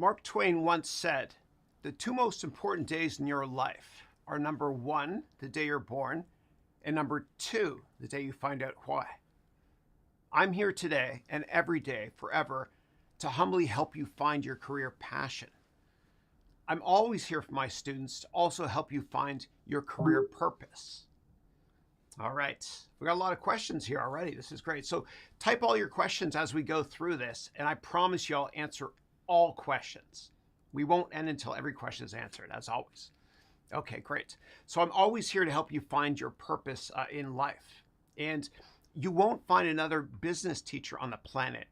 Mark Twain once said, the two most important days in your life are number one, the day you're born, and number two, the day you find out why. I'm here today and every day, forever, to humbly help you find your career passion. I'm always here for my students to also help you find your career purpose. All right, we got a lot of questions here already. This is great. So type all your questions as we go through this, and I promise you I'll answer all questions. We won't end until every question is answered, as always. Okay, great. So I'm always here to help you find your purpose in life. And you won't find another business teacher on the planet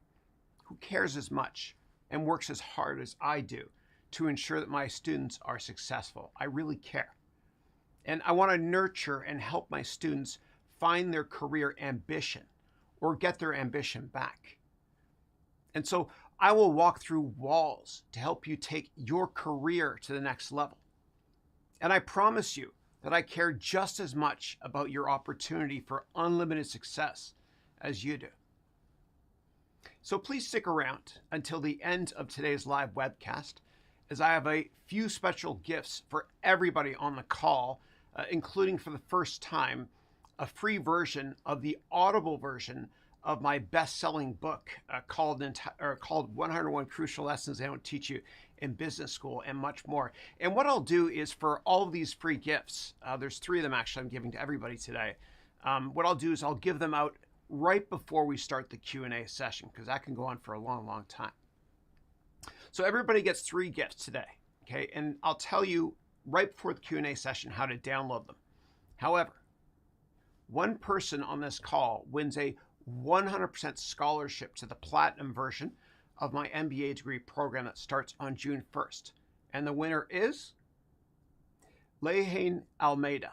who cares as much and works as hard as I do to ensure that my students are successful. I really care. And I want to nurture and help my students find their career ambition or get their ambition back. And so I will walk through walls to help you take your career to the next level. And I promise you that I care just as much about your opportunity for unlimited success as you do. So please stick around until the end of today's live webcast, as I have a few special gifts for everybody on the call, including for the first time, a free version of the Audible version of my best-selling book called 101 Crucial Lessons They Don't Teach You in Business School, and much more. And what I'll do is, for all of these free gifts, there's 3 of them actually I'm giving to everybody today. What I'll do is I'll give them out right before we start the Q&A session, because that can go on for a long, long time. So everybody gets 3 gifts today, okay? And I'll tell you right before the Q&A session how to download them. However, one person on this call wins a 100% scholarship to the platinum version of my MBA degree program that starts on June 1st. And the winner is Haroun Almeida.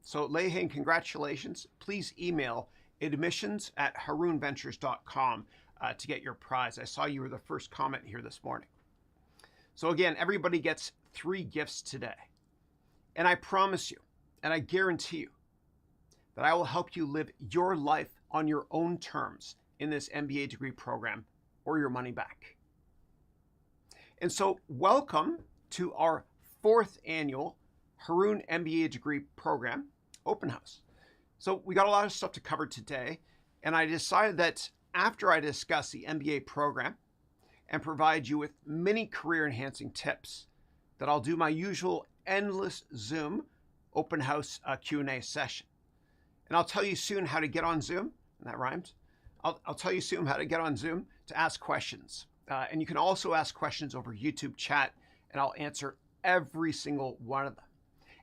So Haroun, congratulations. Please email admissions@harounventures.com to get your prize. I saw you were the first comment here this morning. So again, everybody gets 3 gifts today. And I promise you, and I guarantee you, that I will help you live your life on your own terms in this MBA degree program, or your money back. And so welcome to our 4th annual Haroun MBA degree program open house. So we got a lot of stuff to cover today, and I decided that after I discuss the MBA program and provide you with many career enhancing tips, that I'll do my usual endless Zoom open house Q&A session. And I'll tell you soon how to get on Zoom, and that rhymed. I'll tell you soon how to get on Zoom to ask questions. And you can also ask questions over YouTube chat, and I'll answer every single one of them.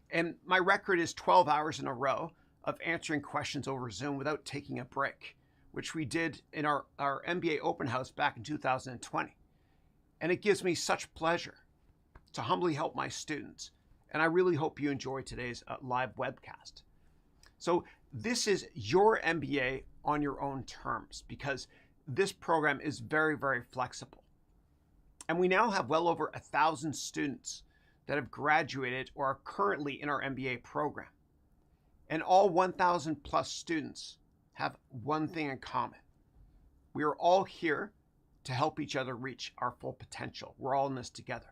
And my record is 12 hours in a row of answering questions over Zoom without taking a break, which we did in our MBA open house back in 2020. And it gives me such pleasure to humbly help my students. And I really hope you enjoy today's live webcast. So this is your MBA on your own terms, because this program is very, very flexible. And we now have well over 1,000 students that have graduated or are currently in our MBA program. And all 1,000 plus students have one thing in common. We are all here to help each other reach our full potential. We're all in this together.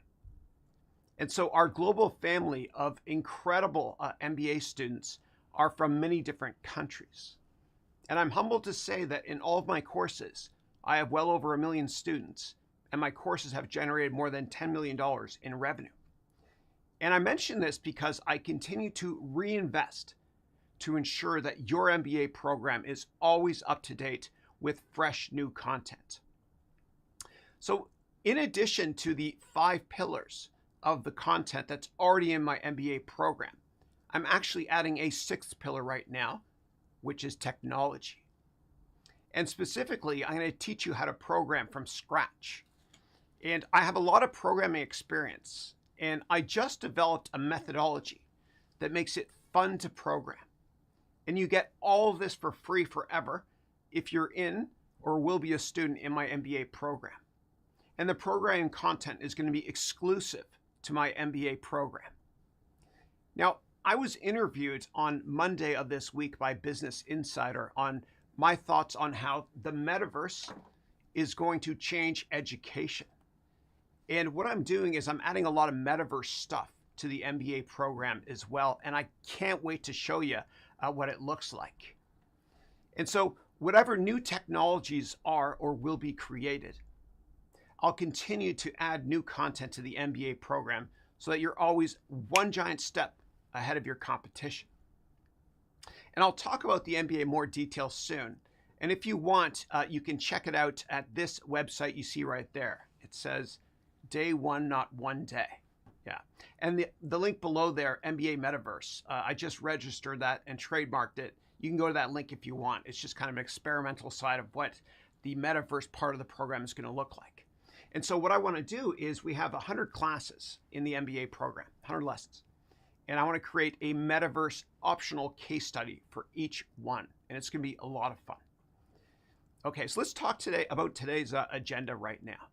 And so our global family of incredible MBA students are from many different countries. And I'm humbled to say that in all of my courses, I have well over 1 million students, and my courses have generated more than $10 million in revenue. And I mention this because I continue to reinvest to ensure that your MBA program is always up to date with fresh new content. So in addition to the 5 pillars of the content that's already in my MBA program, I'm actually adding a 6th pillar right now, which is technology. And specifically, I'm going to teach you how to program from scratch. And I have a lot of programming experience, and I just developed a methodology that makes it fun to program. And you get all of this for free forever if you're in or will be a student in my MBA program. And the programming content is going to be exclusive to my MBA program. Now, I was interviewed on Monday of this week by Business Insider on my thoughts on how the metaverse is going to change education. And what I'm doing is I'm adding a lot of metaverse stuff to the MBA program as well. And I can't wait to show you what it looks like. And so whatever new technologies are or will be created, I'll continue to add new content to the MBA program so that you're always one giant step ahead of your competition. And I'll talk about the MBA in more detail soon. And if you want, you can check it out at this website you see right there. It says day one, not one day. Yeah. And the link below there, MBA Metaverse, I just registered that and trademarked it. You can go to that link if you want. It's just kind of an experimental side of what the Metaverse part of the program is going to look like. And so what I want to do is we have 100 classes in the MBA program, 100 lessons. And I want to create a Metaverse optional case study for each one. And it's going to be a lot of fun. Okay, so let's talk today about today's agenda right now.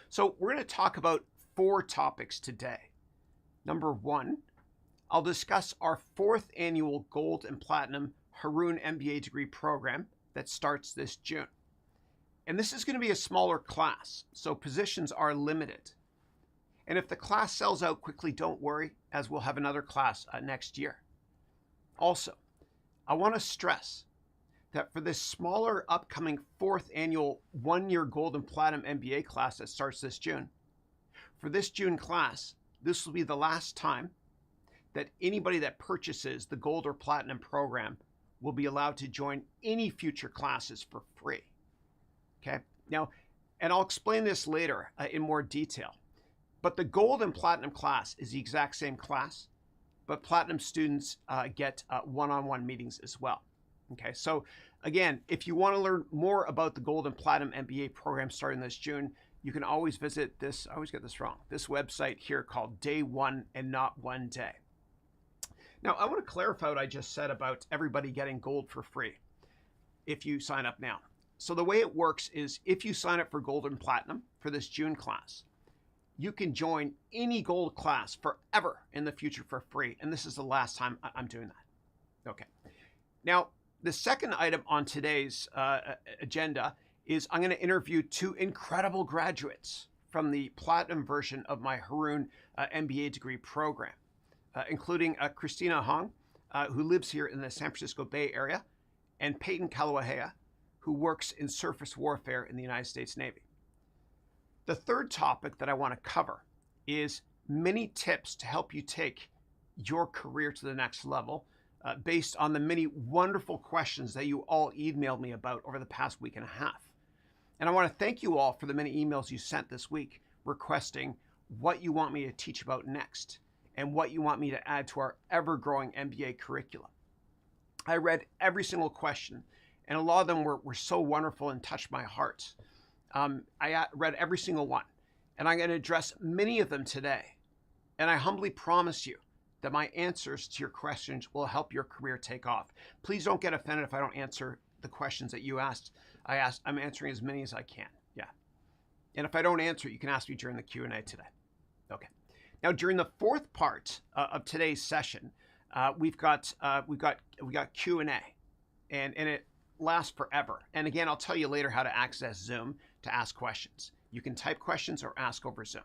So we're going to talk about 4 topics today. Number 1, I'll discuss our 4th annual Gold and Platinum Haroun MBA degree program that starts this June. And this is going to be a smaller class, so positions are limited. And if the class sells out quickly, don't worry, as we'll have another class next year. Also, I want to stress that for this smaller upcoming 4th annual 1-year Gold and Platinum MBA class that starts this June, for this June class, this will be the last time that anybody that purchases the Gold or Platinum program will be allowed to join any future classes for free. Okay? Now, and I'll explain this later in more detail, but the Gold and Platinum class is the exact same class, but Platinum students get one-on-one meetings as well. Okay, so again, if you want to learn more about the Gold and Platinum MBA program starting this June, you can always visit this, I always get this wrong, this website here called Day One and Not One Day. Now, I want to clarify what I just said about everybody getting gold for free if you sign up now. So the way it works is if you sign up for Gold and Platinum for this June class, you can join any gold class forever in the future for free. And this is the last time I'm doing that. Okay. Now, the second item on today's agenda is I'm going to interview 2 incredible graduates from the Platinum version of my Haroun MBA degree program, including Christina Haroun, who lives here in the San Francisco Bay Area, and Payton, who works in surface warfare in the United States Navy. The third topic that I want to cover is many tips to help you take your career to the next level based on the many wonderful questions that you all emailed me about over the past week and a half. And I want to thank you all for the many emails you sent this week requesting what you want me to teach about next and what you want me to add to our ever-growing MBA curriculum. I read every single question, and a lot of them were so wonderful and touched my heart. I read every single one, and I'm going to address many of them today. And I humbly promise you that my answers to your questions will help your career take off. Please don't get offended if I don't answer the questions that you asked. I'm answering as many as I can. Yeah. And if I don't answer, you can ask me during the Q&A today. Okay. Now, during the 4th part of today's session, we got Q&A, and it lasts forever. And again, I'll tell you later how to access Zoom to ask questions. You can type questions or ask over Zoom.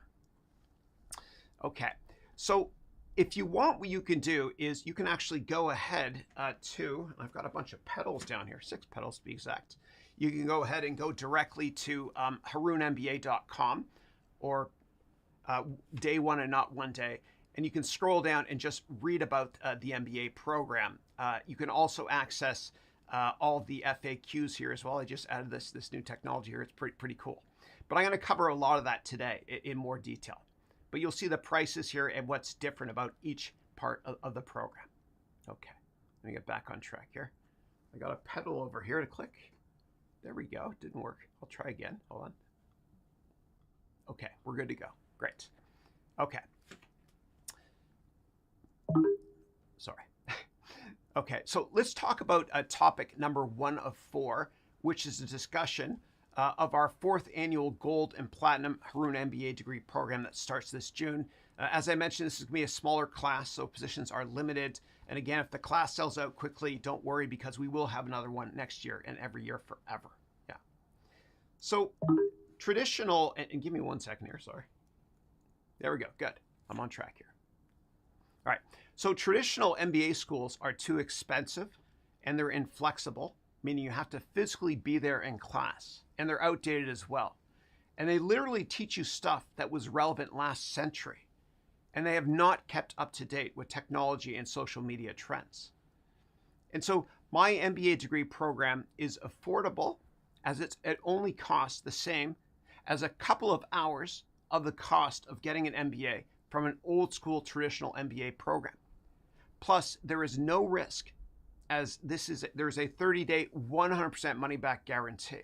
Okay. So if you want, what you can do is you can actually go ahead I've got a bunch of pedals down here, 6 pedals to be exact. You can go ahead and go directly to harounmba.com or Day One and Not One Day, and you can scroll down and just read about the MBA program. You can also access all of the FAQs here as well. I just added this new technology here. It's pretty cool. But I'm going to cover a lot of that today in more detail. But you'll see the prices here and what's different about each part of the program. Okay, let me get back on track here. I got a pedal over here to click. There we go. Didn't work. I'll try again. Hold on. Okay, we're good to go. Great. Okay. Sorry. Okay, so let's talk about topic number 1 of 4, which is a discussion of our 4th annual Gold and Platinum Haroun MBA degree program that starts this June. As I mentioned, this is going to be a smaller class, so positions are limited. And again, if the class sells out quickly, don't worry, because we will have another one next year and every year forever. Yeah. So traditional, and give me 1 second here, sorry. There we go, good. I'm on track here. All right, so traditional MBA schools are too expensive and they're inflexible, meaning you have to physically be there in class, and they're outdated as well. And they literally teach you stuff that was relevant last century, and they have not kept up to date with technology and social media trends. And so my MBA degree program is affordable, as it only costs the same as a couple of hours of the cost of getting an MBA from an old school traditional MBA program. Plus, there is no risk, as there's a 30-day 100% money back guarantee.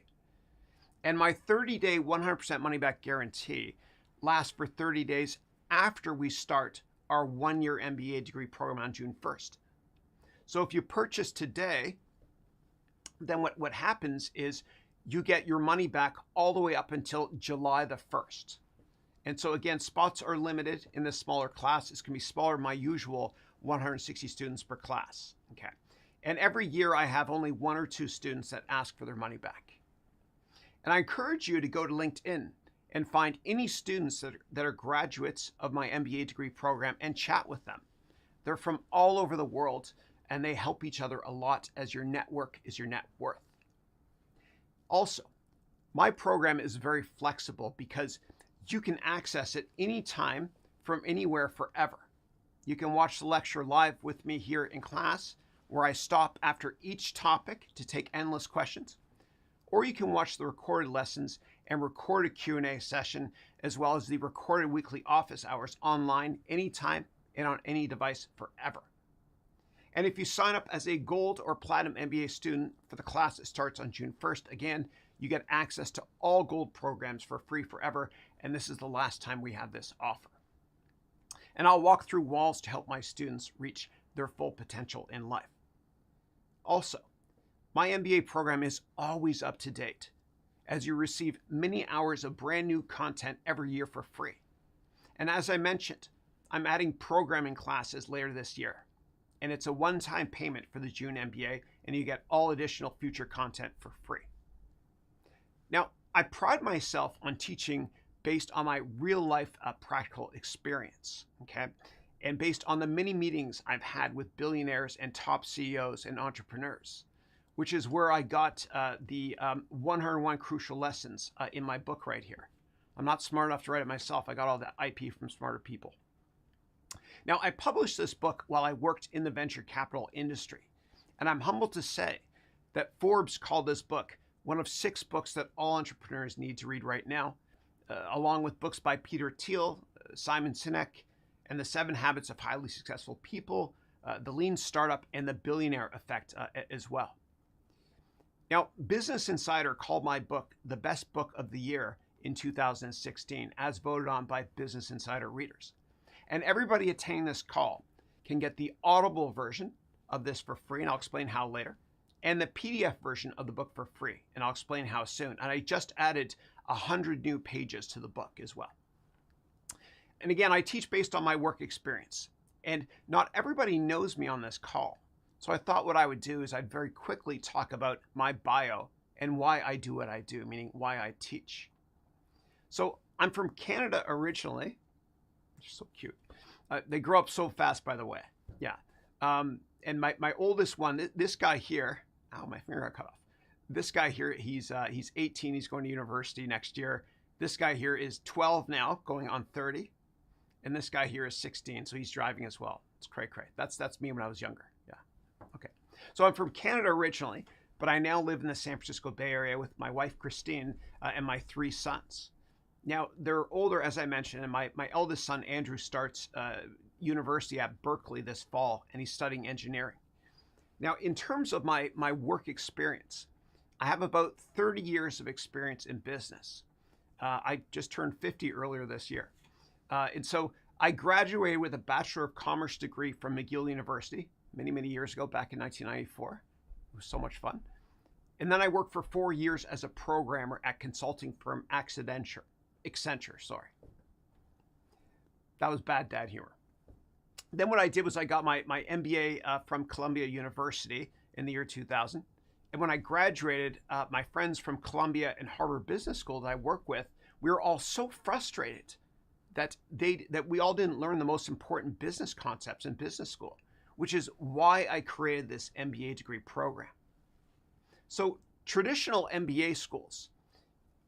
And my 30-day 100% money back guarantee lasts for 30 days after we start our 1-year MBA degree program on June 1st. So if you purchase today, then what happens is you get your money back all the way up until July the 1st. And so again, spots are limited in this smaller class. It's going to be smaller than my usual 160 students per class. Okay. And every year I have only 1 or 2 students that ask for their money back. And I encourage you to go to LinkedIn and find any students that are graduates of my MBA degree program and chat with them. They're from all over the world, and they help each other a lot, as your network is your net worth. Also, my program is very flexible because you can access it anytime from anywhere forever. You can watch the lecture live with me here in class, where I stop after each topic to take endless questions, or you can watch the recorded lessons and recorded Q&A session, as well as the recorded weekly office hours online anytime and on any device forever. And if you sign up as a gold or platinum MBA student for the class that starts on June 1st, again, you get access to all gold programs for free forever, and this is the last time we have this offer. And I'll walk through walls to help my students reach their full potential in life. Also, my MBA program is always up to date, as you receive many hours of brand new content every year for free. And as I mentioned, I'm adding programming classes later this year, and it's a one-time payment for the June MBA, and you get all additional future content for free. Now, I pride myself on teaching based on my real-life practical experience, okay? And based on the many meetings I've had with billionaires and top CEOs and entrepreneurs, which is where I got the 101 Crucial Lessons in my book right here. I'm not smart enough to write it myself. I got all that IP from smarter people. Now, I published this book while I worked in the venture capital industry, and I'm humbled to say that Forbes called this book one of 6 books that all entrepreneurs need to read right now, along with books by Peter Thiel, Simon Sinek, and The 7 Habits of Highly Successful People, The Lean Startup, and The Billionaire Effect as well. Now, Business Insider called my book the best book of the year in 2016, as voted on by Business Insider readers. And everybody attending this call can get the Audible version of this for free, and I'll explain how later, and the PDF version of the book for free, and I'll explain how soon. And I just added 100 new pages to the book as well. And again, I teach based on my work experience, and not everybody knows me on this call. So I thought what I would do is I'd very quickly talk about my bio and why I do what I do, meaning why I teach. So I'm from Canada originally. They're so cute. They grow up so fast, by the way. Yeah. And my oldest one, this guy here, ow, my finger got cut off. This guy here, he's 18. He's going to university next year. This guy here is 12 now, going on 30. And this guy here is 16, so he's driving as well. It's cray. That's me when I was younger. Yeah. Okay. So I'm from Canada originally, but I now live in the San Francisco Bay Area with my wife, Christine, and my 3 sons. Now, they're older, as I mentioned, and my eldest son, Andrew, starts university at Berkeley this fall, and he's studying engineering. Now, in terms of my work experience, I have about 30 years of experience in business. I just turned 50 earlier this year. And so I graduated with a Bachelor of Commerce degree from McGill University many years ago, back in 1994. It was so much fun. And then I worked for 4 years as a programmer at consulting firm Accenture. That was bad dad humor. Then what I did was I got my MBA from Columbia University in the year 2000. And when I graduated, my friends from Columbia and Harvard Business School that I work with, we were all so frustrated that we all didn't learn the most important business concepts in business school, which is why I created this MBA degree program. So traditional MBA schools,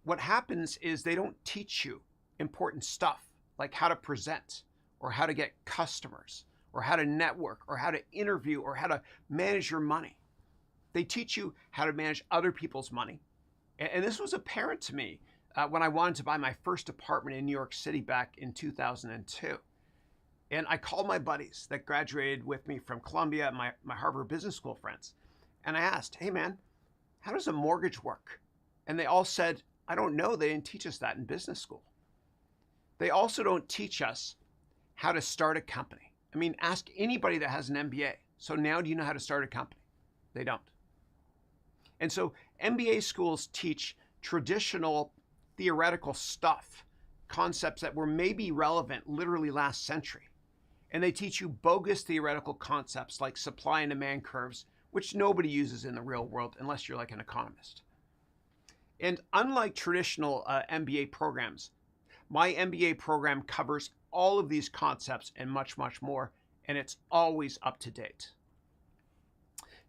what happens is they don't teach you important stuff like how to present or how to get customers or how to network or how to interview or how to manage your money. They teach you how to manage other people's money. And this was apparent to me when I wanted to buy my first apartment in New York City back in 2002. And I called my buddies that graduated with me from Columbia, my Harvard Business School friends. And I asked, hey man, how does a mortgage work? And they all said, I don't know. They didn't teach us that in business school. They also don't teach us how to start a company. I mean, ask anybody that has an MBA. So now do you know how to start a company? They don't. And so MBA schools teach traditional theoretical stuff, concepts that were maybe relevant literally last century. And they teach you bogus theoretical concepts like supply and demand curves, which nobody uses in the real world unless you're like an economist. And unlike traditional MBA programs, my MBA program covers all of these concepts and much, much more, and it's always up to date.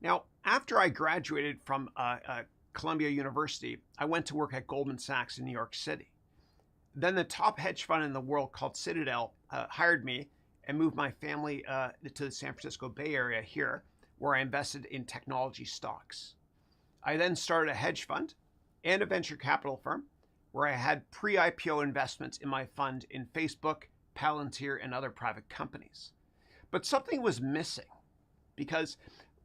Now, after I graduated from Columbia University, I went to work at Goldman Sachs in New York City. Then the top hedge fund in the world called Citadel hired me and moved my family to the San Francisco Bay Area here, where I invested in technology stocks. I then started a hedge fund and a venture capital firm where I had pre-IPO investments in my fund in Facebook, Palantir, and other private companies. But something was missing because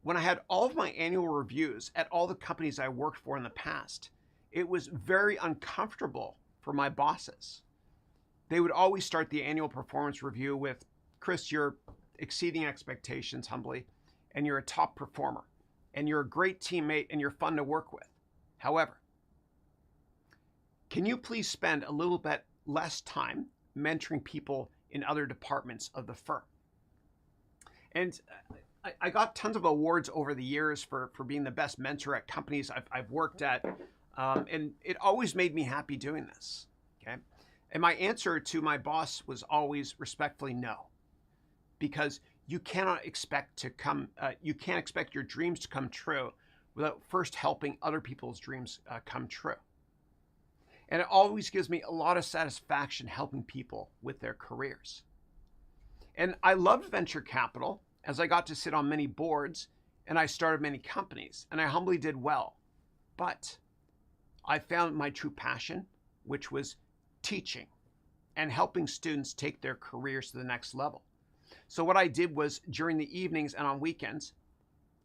when I had all of my annual reviews at all the companies I worked for in the past, it was very uncomfortable for my bosses. They would always start the annual performance review with, Chris, you're exceeding expectations humbly, and you're a top performer, and you're a great teammate, and you're fun to work with. However, can you please spend a little bit less time mentoring people in other departments of the firm? And I got tons of awards over the years for being the best mentor at companies I've worked at. And it always made me happy doing this. Okay. And my answer to my boss was always respectfully no, because you cannot expect you can't expect your dreams to come true without first helping other people's dreams come true. And it always gives me a lot of satisfaction helping people with their careers. And I loved venture capital as I got to sit on many boards and I started many companies and I humbly did well. But I found my true passion, which was teaching and helping students take their careers to the next level. So what I did was during the evenings and on weekends,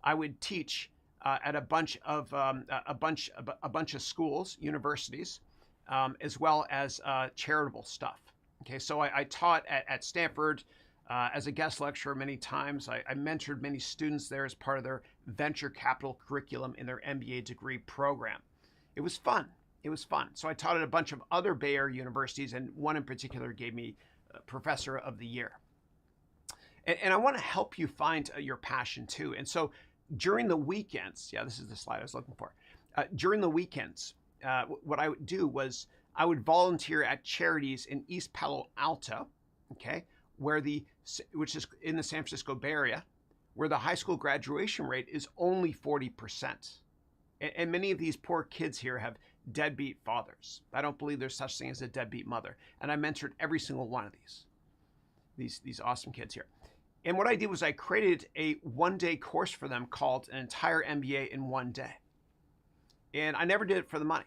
I would teach at a bunch of schools, universities, as well as charitable stuff. Okay, so I taught at Stanford as a guest lecturer many times. I mentored many students there as part of their venture capital curriculum in their MBA degree program. It was fun. It was fun. So I taught at a bunch of other Bay Area universities, and one in particular gave me Professor of the Year. And I want to help you find your passion too. And so during the weekends, yeah, this is the slide I was looking for. During the weekends, what I would do was I would volunteer at charities in East Palo Alto, okay, which is in the San Francisco Bay Area, where the high school graduation rate is only 40%. And many of these poor kids here have deadbeat fathers. I don't believe there's such thing as a deadbeat mother. And I mentored every single one of these awesome kids here. And what I did was I created a one-day course for them called an entire MBA in one day. And I never did it for the money.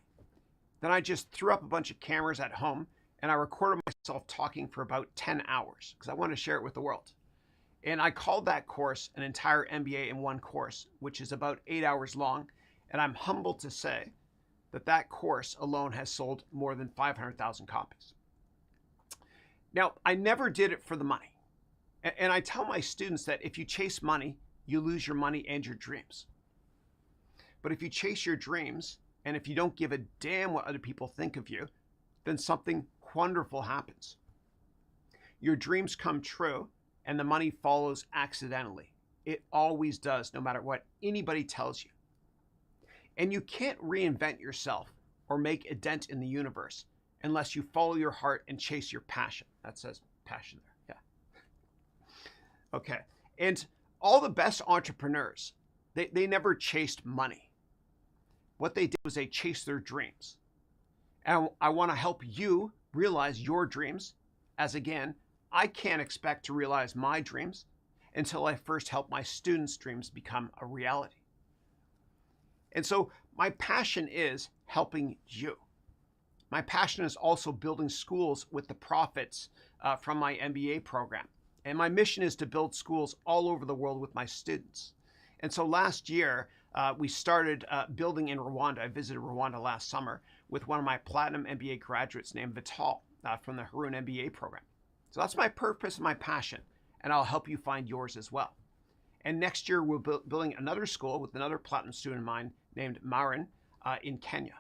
Then I just threw up a bunch of cameras at home and I recorded myself talking for about 10 hours because I wanted to share it with the world. And I called that course an entire MBA in one course, which is about 8 hours long. And I'm humbled to say that that course alone has sold more than 500,000 copies. Now, I never did it for the money. And I tell my students that if you chase money, you lose your money and your dreams. But if you chase your dreams, and if you don't give a damn what other people think of you, then something wonderful happens. Your dreams come true, and the money follows accidentally. It always does, no matter what anybody tells you. And you can't reinvent yourself or make a dent in the universe unless you follow your heart and chase your passion. That says passion there. Yeah. Okay. And all the best entrepreneurs, they never chased money. What they did was they chased their dreams. And I want to help you realize your dreams, as again, I can't expect to realize my dreams until I first help my students' dreams become a reality. And so my passion is helping you. My passion is also building schools with the profits from my MBA program. And my mission is to build schools all over the world with my students. And so last year, we started building in Rwanda. I visited Rwanda last summer with one of my Platinum MBA graduates named Vital from the Haroun MBA program. So that's my purpose and my passion, and I'll help you find yours as well. And next year, we're building another school with another Platinum student of mine named Haroun in Kenya.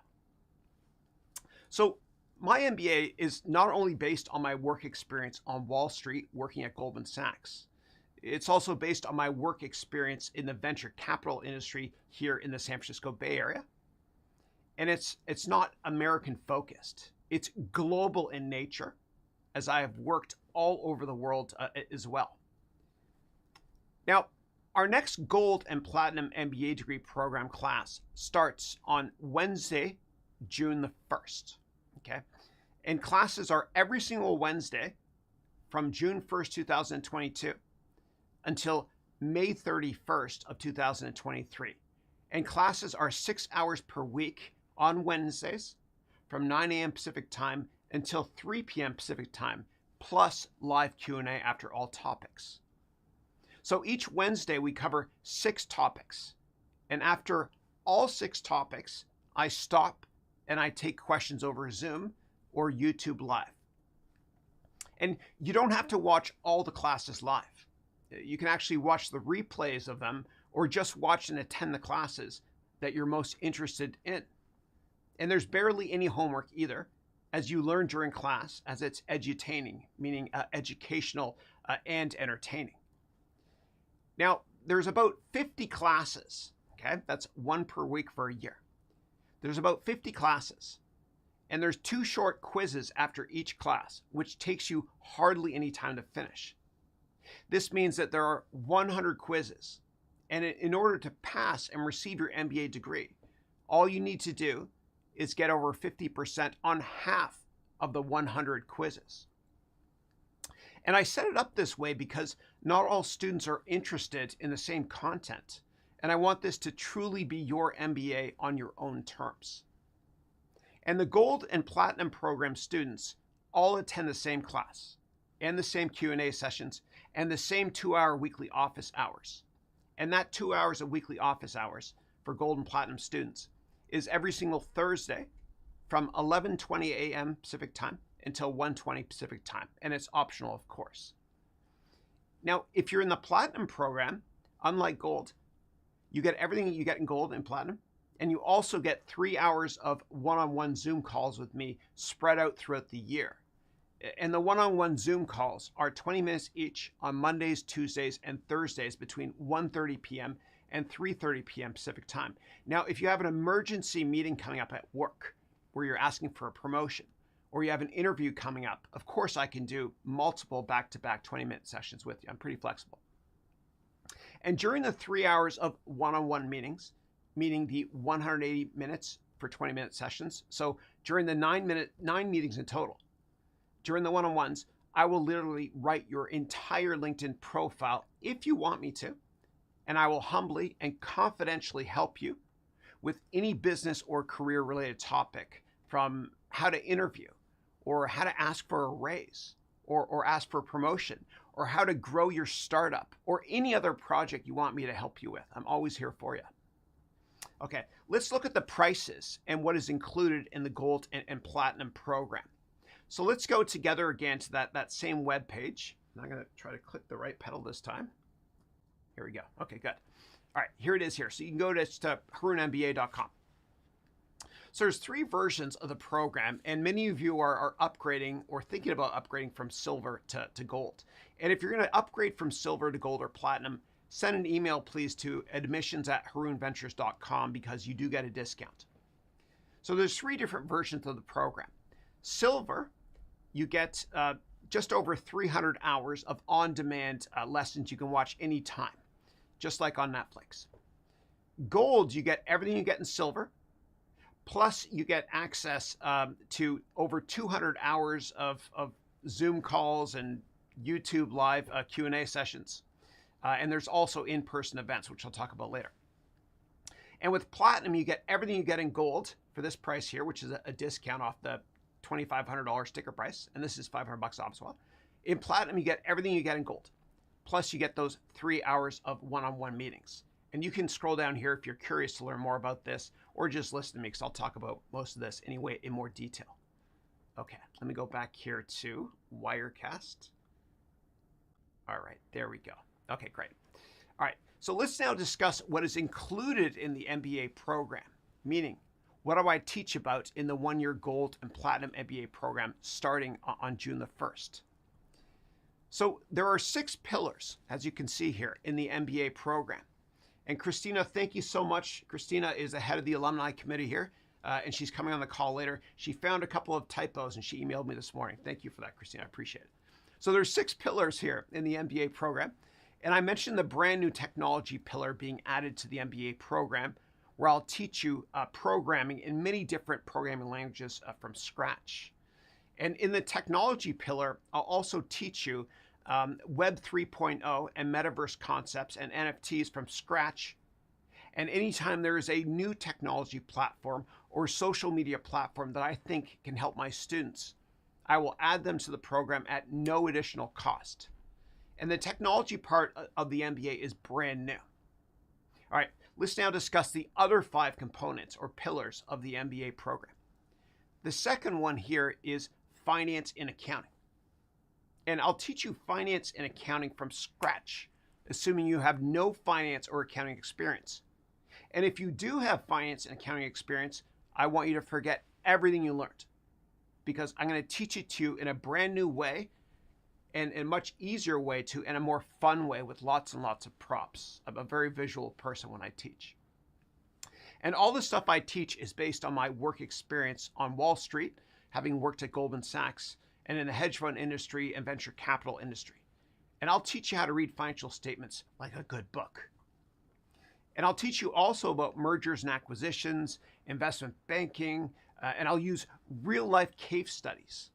So my MBA is not only based on my work experience on Wall Street working at Goldman Sachs, it's also based on my work experience in the venture capital industry here in the San Francisco Bay Area. And it's not American focused. It's global in nature, as I have worked all over the world as well. Now, our next Gold and Platinum MBA degree program class starts on Wednesday, June the 1st, okay? And classes are every single Wednesday from June 1st, 2022 until May 31st of 2023. And classes are 6 hours per week on Wednesdays from 9 a.m. Pacific time until 3 p.m. Pacific time, plus live Q&A after all topics. So each Wednesday we cover 6 topics. And after all 6 topics, I stop and I take questions over Zoom or YouTube Live. And you don't have to watch all the classes live. You can actually watch the replays of them or just watch and attend the classes that you're most interested in. And there's barely any homework either, as you learn during class, as it's edutaining, meaning educational and entertaining. Now, there's about 50 classes, okay? That's 1 per week for a year. There's about 50 classes, and there's 2 short quizzes after each class, which takes you hardly any time to finish. This means that there are 100 quizzes, and in order to pass and receive your MBA degree, all you need to do is get over 50% on half of the 100 quizzes. And I set it up this way because not all students are interested in the same content, and I want this to truly be your MBA on your own terms. And the Gold and Platinum program students all attend the same class and the same Q&A sessions and the same 2-hour weekly office hours. And that 2 hours of weekly office hours for Gold and Platinum students is every single Thursday from 11:20 a.m. Pacific time until 1:20 Pacific time. And it's optional, of course. Now, if you're in the Platinum program, unlike Gold, you get everything that you get in Gold and Platinum, and you also get 3 hours of one-on-one Zoom calls with me spread out throughout the year. And the one-on-one Zoom calls are 20 minutes each on Mondays, Tuesdays, and Thursdays between 1:30 p.m. and 3:30 p.m. Pacific time. Now, if you have an emergency meeting coming up at work where you're asking for a promotion, or you have an interview coming up, of course I can do multiple back-to-back 20-minute sessions with you. I'm pretty flexible. And during the 3 hours of one-on-one meetings, meaning the 180 minutes for 20-minute sessions, so during the 9 meetings in total, during the one-on-ones, I will literally write your entire LinkedIn profile if you want me to, and I will humbly and confidentially help you with any business or career-related topic, from how to interview, or how to ask for a raise, or ask for a promotion, or how to grow your startup, or any other project you want me to help you with. I'm always here for you. Okay, let's look at the prices and what is included in the Gold and Platinum program. So let's go together again to that same web page. I'm going to try to click the right pedal this time. Here we go. Okay, good. All right, here it is here. So you can go to harounmba.com. So there's 3 versions of the program, and many of you are upgrading or thinking about upgrading from silver to gold. And if you're going to upgrade from silver to gold or platinum, send an email, please, to admissions@harounventures.com because you do get a discount. So there's 3 different versions of the program. Silver, you get just over 300 hours of on-demand lessons you can watch anytime, just like on Netflix. Gold, you get everything you get in silver, plus you get access to over 200 hours of Zoom calls and YouTube live Q&A sessions. And there's also in-person events, which I'll talk about later. And with Platinum, you get everything you get in gold for this price here, which is a discount off the $2,500 sticker price. And this is $500 off as well. In Platinum, you get everything you get in gold. Plus, you get those 3 hours of one-on-one meetings. And you can scroll down here if you're curious to learn more about this, or just listen to me because I'll talk about most of this anyway in more detail. Okay, let me go back here to Wirecast. All right, there we go. Okay, great. All right, so let's now discuss what is included in the MBA program, meaning what do I teach about in the 1-year gold and platinum MBA program starting on June the 1st. So there are 6 pillars, as you can see here, in the MBA program. And Christina, thank you so much. Christina is the head of the Alumni Committee here, and she's coming on the call later. She found a couple of typos, and she emailed me this morning. Thank you for that, Christina. I appreciate it. So there's 6 pillars here in the MBA program. And I mentioned the brand new technology pillar being added to the MBA program, where I'll teach you programming in many different programming languages from scratch. And in the technology pillar, I'll also teach you Web 3.0 and metaverse concepts and NFTs from scratch. And anytime there is a new technology platform or social media platform that I think can help my students, I will add them to the program at no additional cost. And the technology part of the MBA is brand new. All right, let's now discuss the other 5 components or pillars of the MBA program. The second one here is finance and accounting. And I'll teach you finance and accounting from scratch, assuming you have no finance or accounting experience. And if you do have finance and accounting experience, I want you to forget everything you learned, because I'm going to teach it to you in a brand new way and a much easier way too, and a more fun way with lots and lots of props. I'm a very visual person when I teach. And all the stuff I teach is based on my work experience on Wall Street, having worked at Goldman Sachs, and in the hedge fund industry and venture capital industry. And I'll teach you how to read financial statements like a good book. And I'll teach you also about mergers and acquisitions, investment banking, and I'll use real life case studies.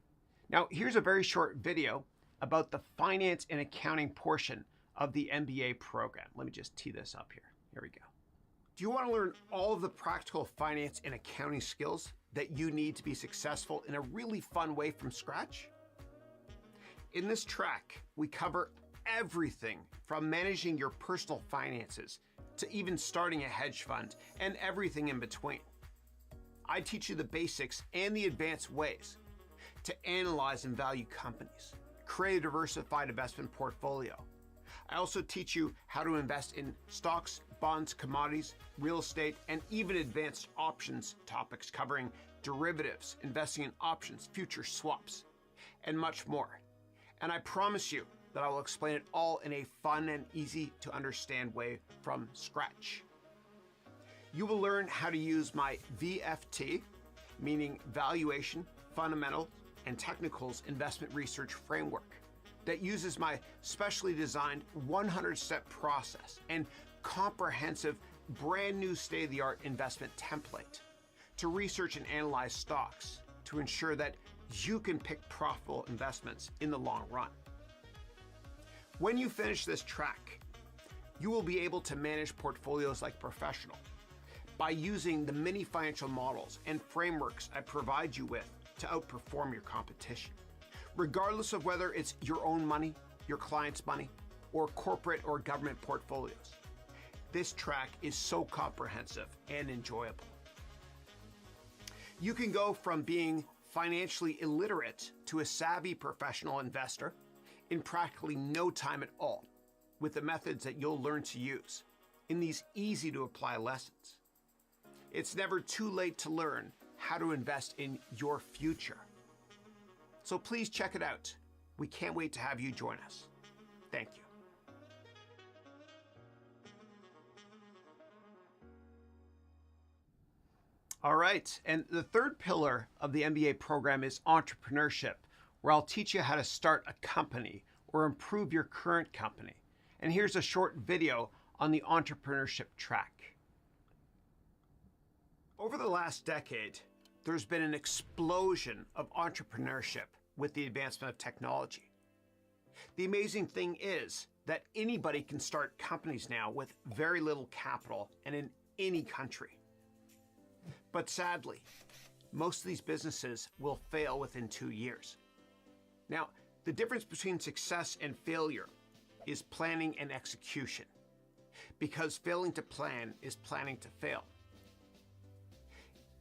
Now, here's a very short video about the finance and accounting portion of the MBA program. Let me just tee this up here. Here we go. Do you want to learn all of the practical finance and accounting skills that you need to be successful in a really fun way from scratch? In this track, we cover everything from managing your personal finances to even starting a hedge fund and everything in between. I teach you the basics and the advanced ways to analyze and value companies, create a diversified investment portfolio. I also teach you how to invest in stocks, bonds, commodities, real estate, and even advanced options topics covering derivatives, investing in options, future swaps, and much more. And I promise you that I will explain it all in a fun and easy to understand way from scratch. You will learn how to use my VFT, meaning Valuation, Fundamentals, and Technicals Investment Research Framework, that uses my specially designed 100-step process and comprehensive, brand new state-of-the-art investment template to research and analyze stocks to ensure that you can pick profitable investments in the long run. When you finish this track, you will be able to manage portfolios like a professional by using the many financial models and frameworks I provide you with to outperform your competition, regardless of whether it's your own money, your client's money, or corporate or government portfolios. This track is so comprehensive and enjoyable. You can go from being financially illiterate to a savvy professional investor in practically no time at all with the methods that you'll learn to use in these easy to apply lessons. It's never too late to learn how to invest in your future. So please check it out. We can't wait to have you join us. Thank you. All right, and the third pillar of the MBA program is entrepreneurship, where I'll teach you how to start a company or improve your current company. And here's a short video on the entrepreneurship track. Over the last decade, there's been an explosion of entrepreneurship with the advancement of technology. The amazing thing is that anybody can start companies now with very little capital and in any country. But sadly, most of these businesses will fail within 2 years. Now, the difference between success and failure is planning and execution, because failing to plan is planning to fail.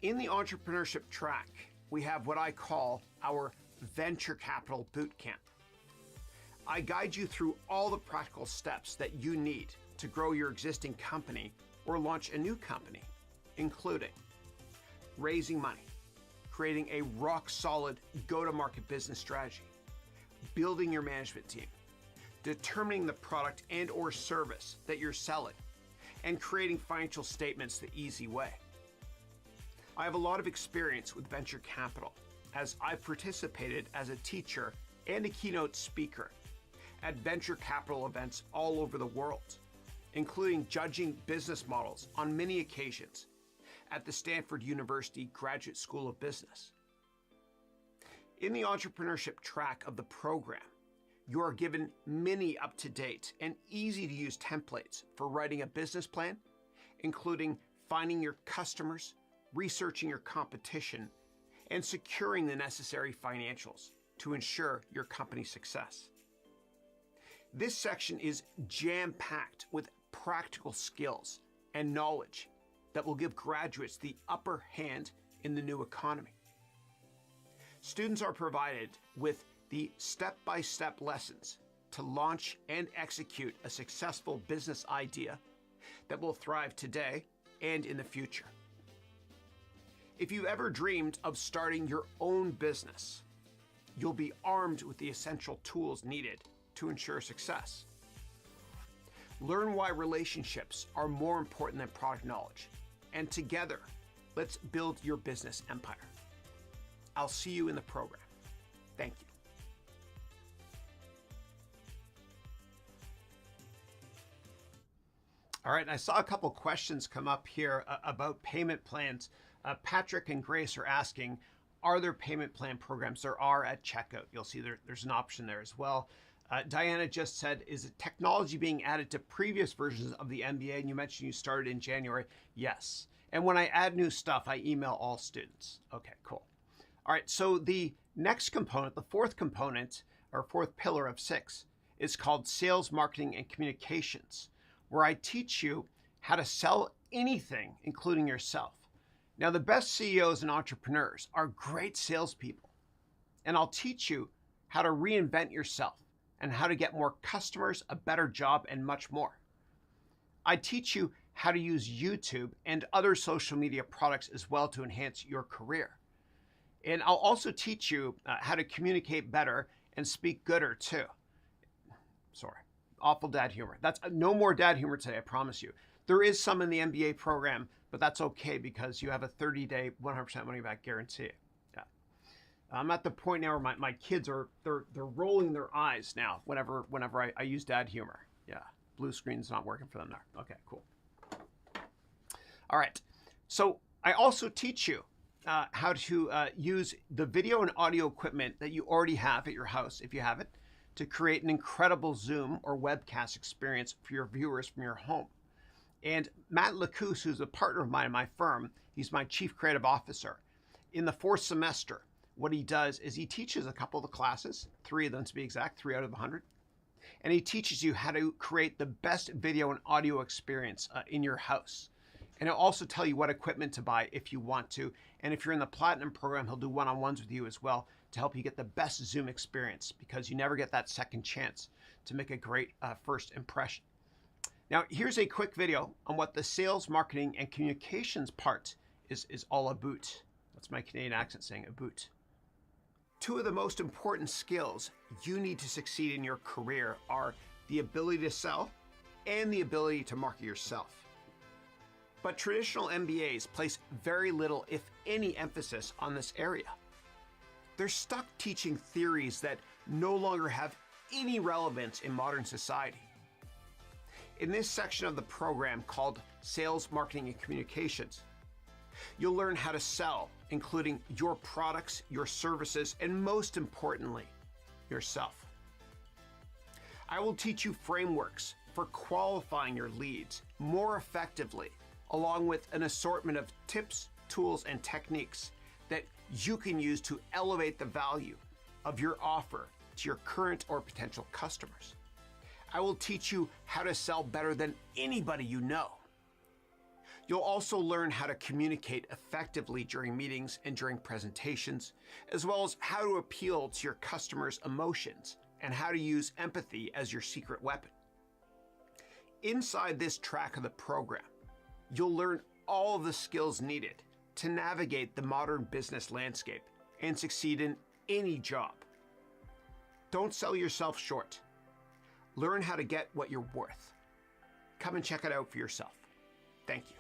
In the entrepreneurship track, we have what I call our Venture Capital Bootcamp. I guide you through all the practical steps that you need to grow your existing company or launch a new company, including raising money, creating a rock-solid go-to-market business strategy, building your management team, determining the product and or service that you're selling, and creating financial statements the easy way. I have a lot of experience with venture capital, as I participated as a teacher and a keynote speaker at venture capital events all over the world, including judging business models on many occasions at the Stanford University Graduate School of Business. In the entrepreneurship track of the program, you are given many up-to-date and easy-to-use templates for writing a business plan, including finding your customers, researching your competition, and securing the necessary financials to ensure your company's success. This section is jam-packed with practical skills and knowledge that will give graduates the upper hand in the new economy. Students are provided with the step-by-step lessons to launch and execute a successful business idea that will thrive today and in the future. If you've ever dreamed of starting your own business, you'll be armed with the essential tools needed to ensure success. Learn why relationships are more important than product knowledge, and together, let's build your business empire. I'll see you in the program. Thank you. All right, and I saw a couple questions come up here about payment plans. Patrick and Grace are asking, are there payment plan programs? There are at checkout. You'll see there's an option there as well. Diana just said, is it technology being added to previous versions of the MBA? And you mentioned you started in January. Yes. And when I add new stuff, I email all students. Okay, cool. All right, so the next component, the fourth component, or fourth pillar of 6, is called Sales, Marketing, and Communications, where I teach you how to sell anything, including yourself. Now, the best CEOs and entrepreneurs are great salespeople, and I'll teach you how to reinvent yourself and how to get more customers, a better job, and much more. I teach you how to use YouTube and other social media products as well to enhance your career. And I'll also teach you how to communicate better and speak gooder too. Sorry, awful dad humor. That's no more dad humor today, I promise you. There is some in the MBA program, but that's okay because you have a 30-day 100% money back guarantee. Yeah. I'm at the point now where my kids are, they're rolling their eyes now whenever I use dad humor. Yeah, blue screen's not working for them there. Okay, cool. All right, so I also teach you how to use the video and audio equipment that you already have at your house, if you have it, to create an incredible Zoom or webcast experience for your viewers from your home. And Matt Lacousse, who's a partner of mine in my firm, he's my chief creative officer. In the 4th semester, what he does is he teaches a couple of the classes, 3 of them to be exact, 3 out of 100. And he teaches you how to create the best video and audio experience in your house. And he'll also tell you what equipment to buy if you want to. And if you're in the Platinum program, he'll do one-on-ones with you as well to help you get the best Zoom experience, because you never get that second chance to make a great first impression. Now, here's a quick video on what the sales, marketing, and communications part is all about. That's my Canadian accent saying about. 2 of the most important skills you need to succeed in your career are the ability to sell and the ability to market yourself. But traditional MBAs place very little, if any, emphasis on this area. They're stuck teaching theories that no longer have any relevance in modern society. In this section of the program called Sales, Marketing, and Communications, you'll learn how to sell, including your products, your services, and most importantly, yourself. I will teach you frameworks for qualifying your leads more effectively, along with an assortment of tips, tools, and techniques that you can use to elevate the value of your offer to your current or potential customers. I will teach you how to sell better than anybody you know. You'll also learn how to communicate effectively during meetings and during presentations, as well as how to appeal to your customers' emotions and how to use empathy as your secret weapon. Inside this track of the program, you'll learn all of the skills needed to navigate the modern business landscape and succeed in any job. Don't sell yourself short. Learn how to get what you're worth. Come and check it out for yourself. Thank you.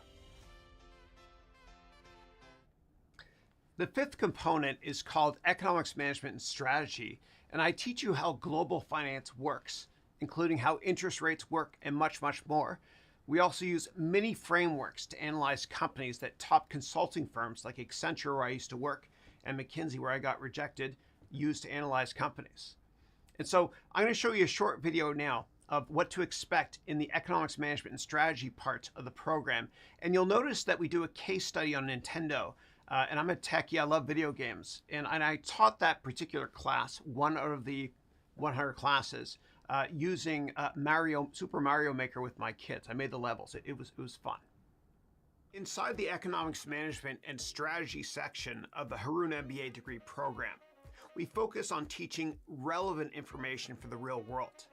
The fifth component is called Economics Management and Strategy, and I teach you how global finance works, including how interest rates work and much, much more. We also use many frameworks to analyze companies that top consulting firms like Accenture, where I used to work, and McKinsey, where I got rejected, use to analyze companies. And so I'm going to show you a short video now of what to expect in the economics management and strategy part of the program. And you'll notice that we do a case study on Nintendo. And I'm a techie, I love video games. And I taught that particular class, one out of the 100 classes, using Super Mario Maker with my kids. I made the levels. It was fun. Inside the economics management and strategy section of the Haroun MBA degree program, we focus on teaching relevant information for the real world.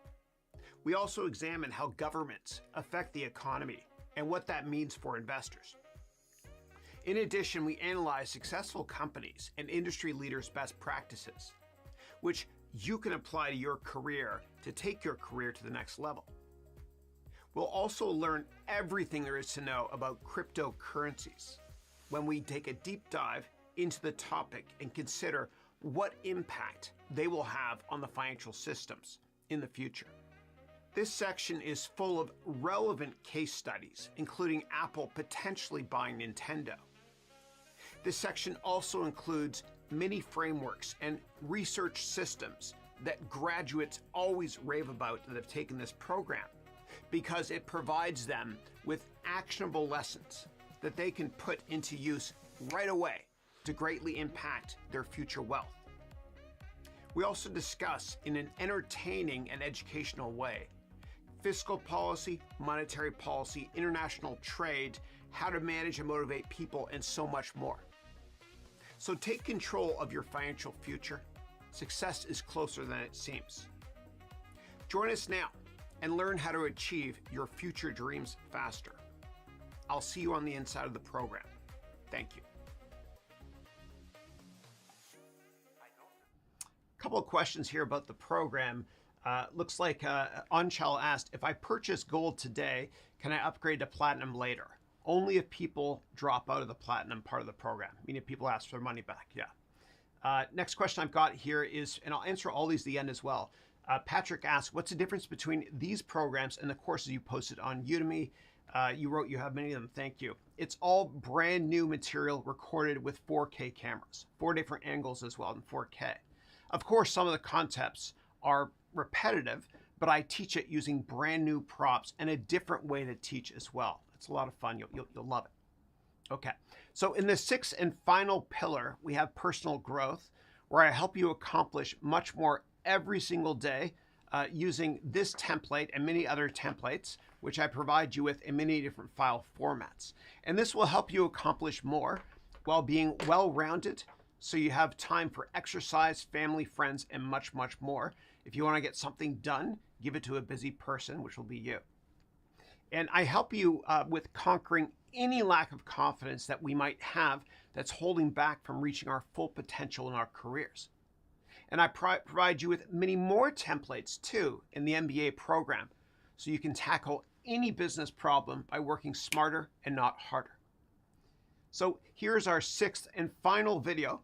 We also examine how governments affect the economy and what that means for investors. In addition, we analyze successful companies and industry leaders' best practices, which you can apply to your career to take your career to the next level. We'll also learn everything there is to know about cryptocurrencies when we take a deep dive into the topic and consider what impact they will have on the financial systems in the future. This section is full of relevant case studies, including Apple potentially buying Nintendo. This section also includes many frameworks and research systems that graduates always rave about that have taken this program, because it provides them with actionable lessons that they can put into use right away to greatly impact their future wealth. We also discuss in an entertaining and educational way fiscal policy, monetary policy, international trade, how to manage and motivate people, and so much more. So take control of your financial future. Success is closer than it seems. Join us now and learn how to achieve your future dreams faster. I'll see you on the inside of the program. Thank you. A couple of questions here about the program. Looks like Anchal asked, if I purchase gold today, can I upgrade to platinum later? Only if people drop out of the platinum part of the program, meaning if people ask for their money back, yeah. Next question I've got here is, and I'll answer all these at the end as well. Patrick asked, what's the difference between these programs and the courses you posted on Udemy? You wrote you have many of them, thank you. It's all brand new material recorded with 4K cameras, 4 different angles as well in 4K. Of course, some of the concepts are repetitive, but I teach it using brand new props and a different way to teach as well. It's a lot of fun, you'll love it. Okay, so in the 6th and final pillar, we have personal growth, where I help you accomplish much more every single day using this template and many other templates, which I provide you with in many different file formats. And this will help you accomplish more while being well-rounded, so you have time for exercise, family, friends, and much, much more. If you want to get something done, give it to a busy person, which will be you. And I help you with conquering any lack of confidence that we might have that's holding back from reaching our full potential in our careers. And I provide you with many more templates too in the MBA program, so you can tackle any business problem by working smarter and not harder. So here's our 6th and final video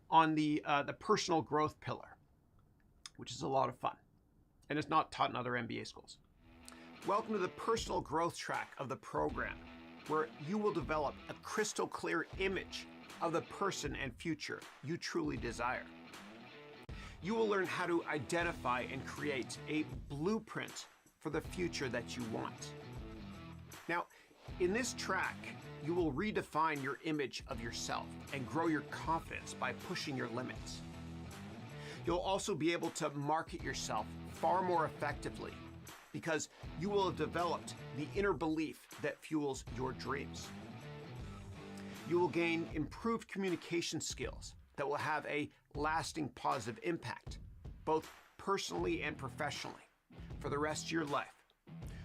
on the personal growth pillar, which is a lot of fun, and it's not taught in other MBA schools. Welcome to the personal growth track of the program, where you will develop a crystal clear image of the person and future you truly desire. You will learn how to identify and create a blueprint for the future that you want. Now, in this track, you will redefine your image of yourself and grow your confidence by pushing your limits. You'll also be able to market yourself far more effectively because you will have developed the inner belief that fuels your dreams. You will gain improved communication skills that will have a lasting positive impact, both personally and professionally, for the rest of your life,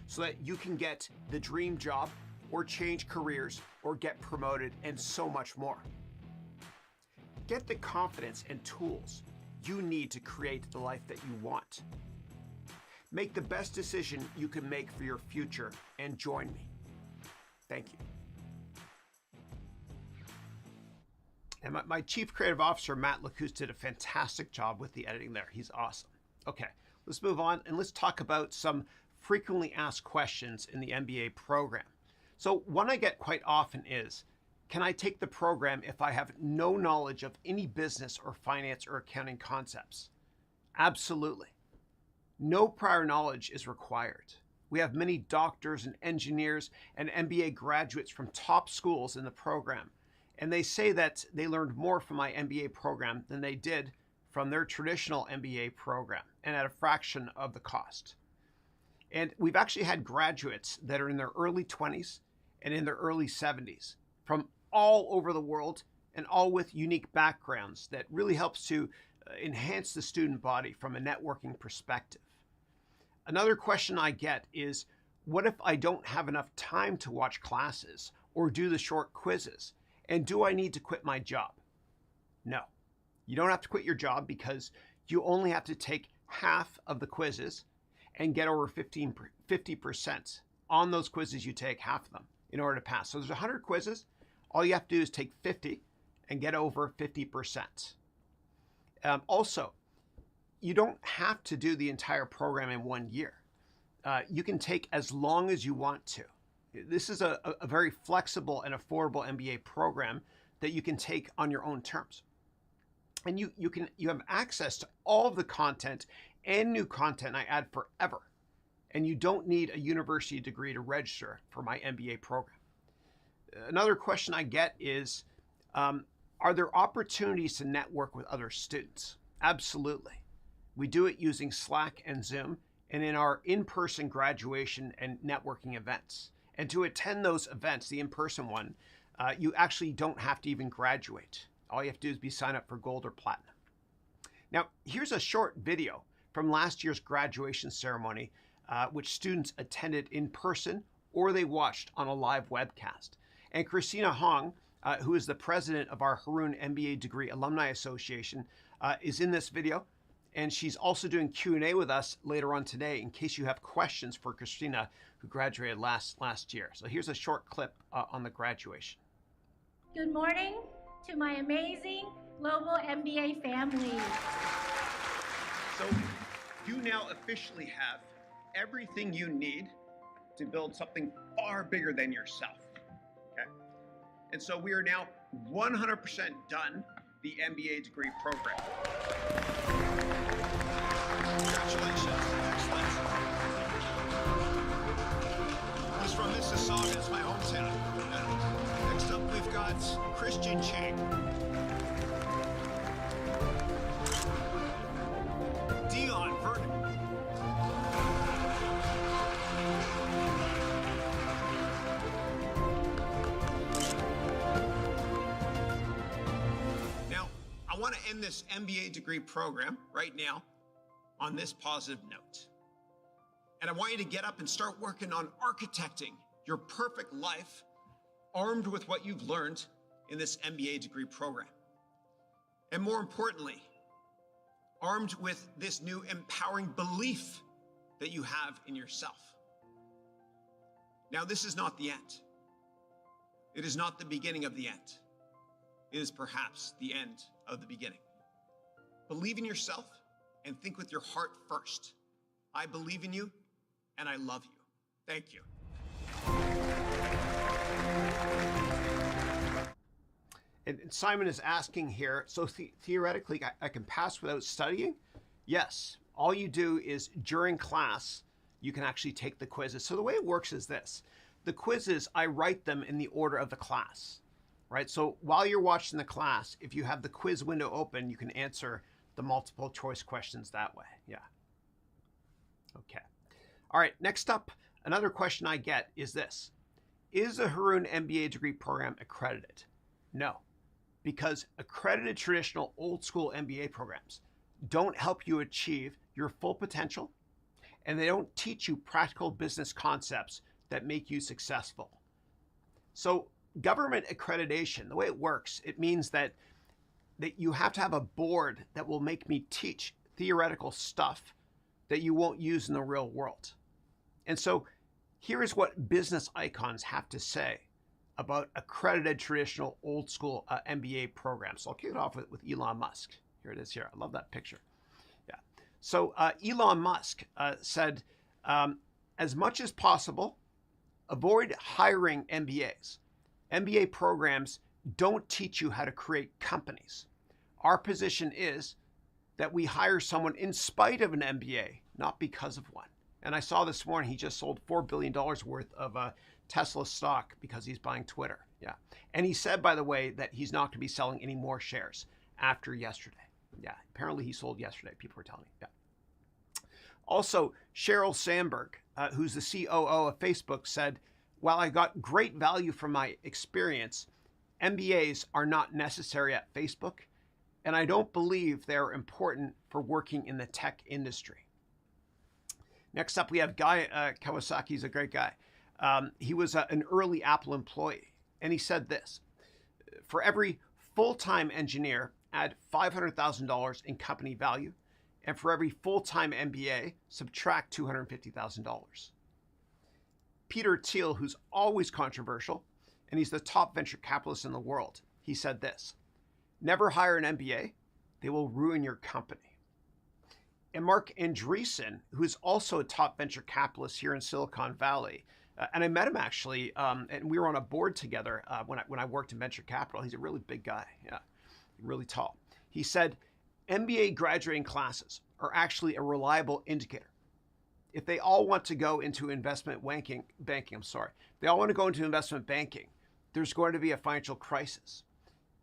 so that you can get the dream job or change careers or get promoted and so much more. Get the confidence and tools you need to create the life that you want. Make the best decision you can make for your future and join me. Thank you. And my Chief Creative Officer, Matt Lacousse, did a fantastic job with the editing there. He's awesome. Okay, let's move on and let's talk about some frequently asked questions in the MBA program. So one I get quite often is, can I take the program if I have no knowledge of any business or finance or accounting concepts? Absolutely. No prior knowledge is required. We have many doctors and engineers and MBA graduates from top schools in the program, and they say that they learned more from my MBA program than they did from their traditional MBA program, and at a fraction of the cost. And we've actually had graduates that are in their early 20s and in their early 70s from all over the world and all with unique backgrounds that really helps to enhance the student body from a networking perspective. Another question I get is, what if I don't have enough time to watch classes or do the short quizzes? And do I need to quit my job? No, you don't have to quit your job because you only have to take half of the quizzes and get over 50% on those quizzes. You take half of them in order to pass. So there's 100 quizzes. All you have to do is take 50 and get over 50%. Also, you don't have to do the entire program in 1 year. You can take as long as you want to. This is a very flexible and affordable MBA program that you can take on your own terms. And you have access to all of the content and new content I add forever. And you don't need a university degree to register for my MBA program. Another question I get is, are there opportunities to network with other students? Absolutely. We do it using Slack and Zoom and in our in-person graduation and networking events. And to attend those events, the in-person one, you actually don't have to even graduate. All you have to do is be signed up for gold or platinum. Now, here's a short video from last year's graduation ceremony, which students attended in person or they watched on a live webcast. And Christina Hong, who is the president of our Haroun MBA Degree Alumni Association, is in this video. And she's also doing Q&A with us later on today in case you have questions for Christina, who graduated last year. So here's a short clip on the graduation. Good morning to my amazing global MBA family. So you now officially have everything you need to build something far bigger than yourself. Okay? And so we are now 100% done the MBA degree program. Congratulations. Excellent. He's from Mississauga. It's my hometown. Next up, we've got Christian Chang. Dion Vernon. Now, I want to end this MBA degree program right now on this positive note. And I want you to get up and start working on architecting your perfect life, armed with what you've learned in this MBA degree program. And more importantly, armed with this new empowering belief that you have in yourself. Now, this is not the end. It is not the beginning of the end. It is perhaps the end of the beginning. Believe in yourself and think with your heart first. I believe in you and I love you. Thank you. And Simon is asking here, so theoretically, I can pass without studying? Yes. All you do is during class, you can actually take the quizzes. So the way it works is this. The quizzes, I write them in the order of the class, right? So while you're watching the class, if you have the quiz window open, you can answer the multiple choice questions that way. Yeah. Okay. All right. Next up, another question I get is this. Is the Haroun MBA degree program accredited? No, because accredited traditional old school MBA programs don't help you achieve your full potential, and they don't teach you practical business concepts that make you successful. So government accreditation, the way it works, it means that you have to have a board that will make me teach theoretical stuff that you won't use in the real world. And so here is what business icons have to say about accredited traditional old school MBA programs. So I'll kick it off with Elon Musk. Here it is here. I love that picture. Yeah. So Elon Musk said, as much as possible, avoid hiring MBAs. MBA programs don't teach you how to create companies. Our position is that we hire someone in spite of an MBA, not because of one. And I saw this morning he just sold $4 billion worth of Tesla stock because he's buying Twitter. Yeah. And he said, by the way, that he's not going to be selling any more shares after yesterday. Yeah. Apparently he sold yesterday, people were telling me. Yeah. Also, Sheryl Sandberg, who's the COO of Facebook, said, while I got great value from my experience, MBAs are not necessary at Facebook, and I don't believe they're important for working in the tech industry. Next up, we have Guy Kawasaki. He's a great guy. He was an early Apple employee, and he said this: for every full-time engineer, add $500,000 in company value, and for every full-time MBA, subtract $250,000. Peter Thiel, who's always controversial, and he's the top venture capitalist in the world, he said this: never hire an MBA, they will ruin your company. And Mark Andreessen, who's also a top venture capitalist here in Silicon Valley, and I met him actually, and we were on a board together when I worked in venture capital. He's a really big guy, yeah, really tall. He said, MBA graduating classes are actually a reliable indicator. If they all want to go into investment banking, they all want to go into investment banking, there's going to be a financial crisis.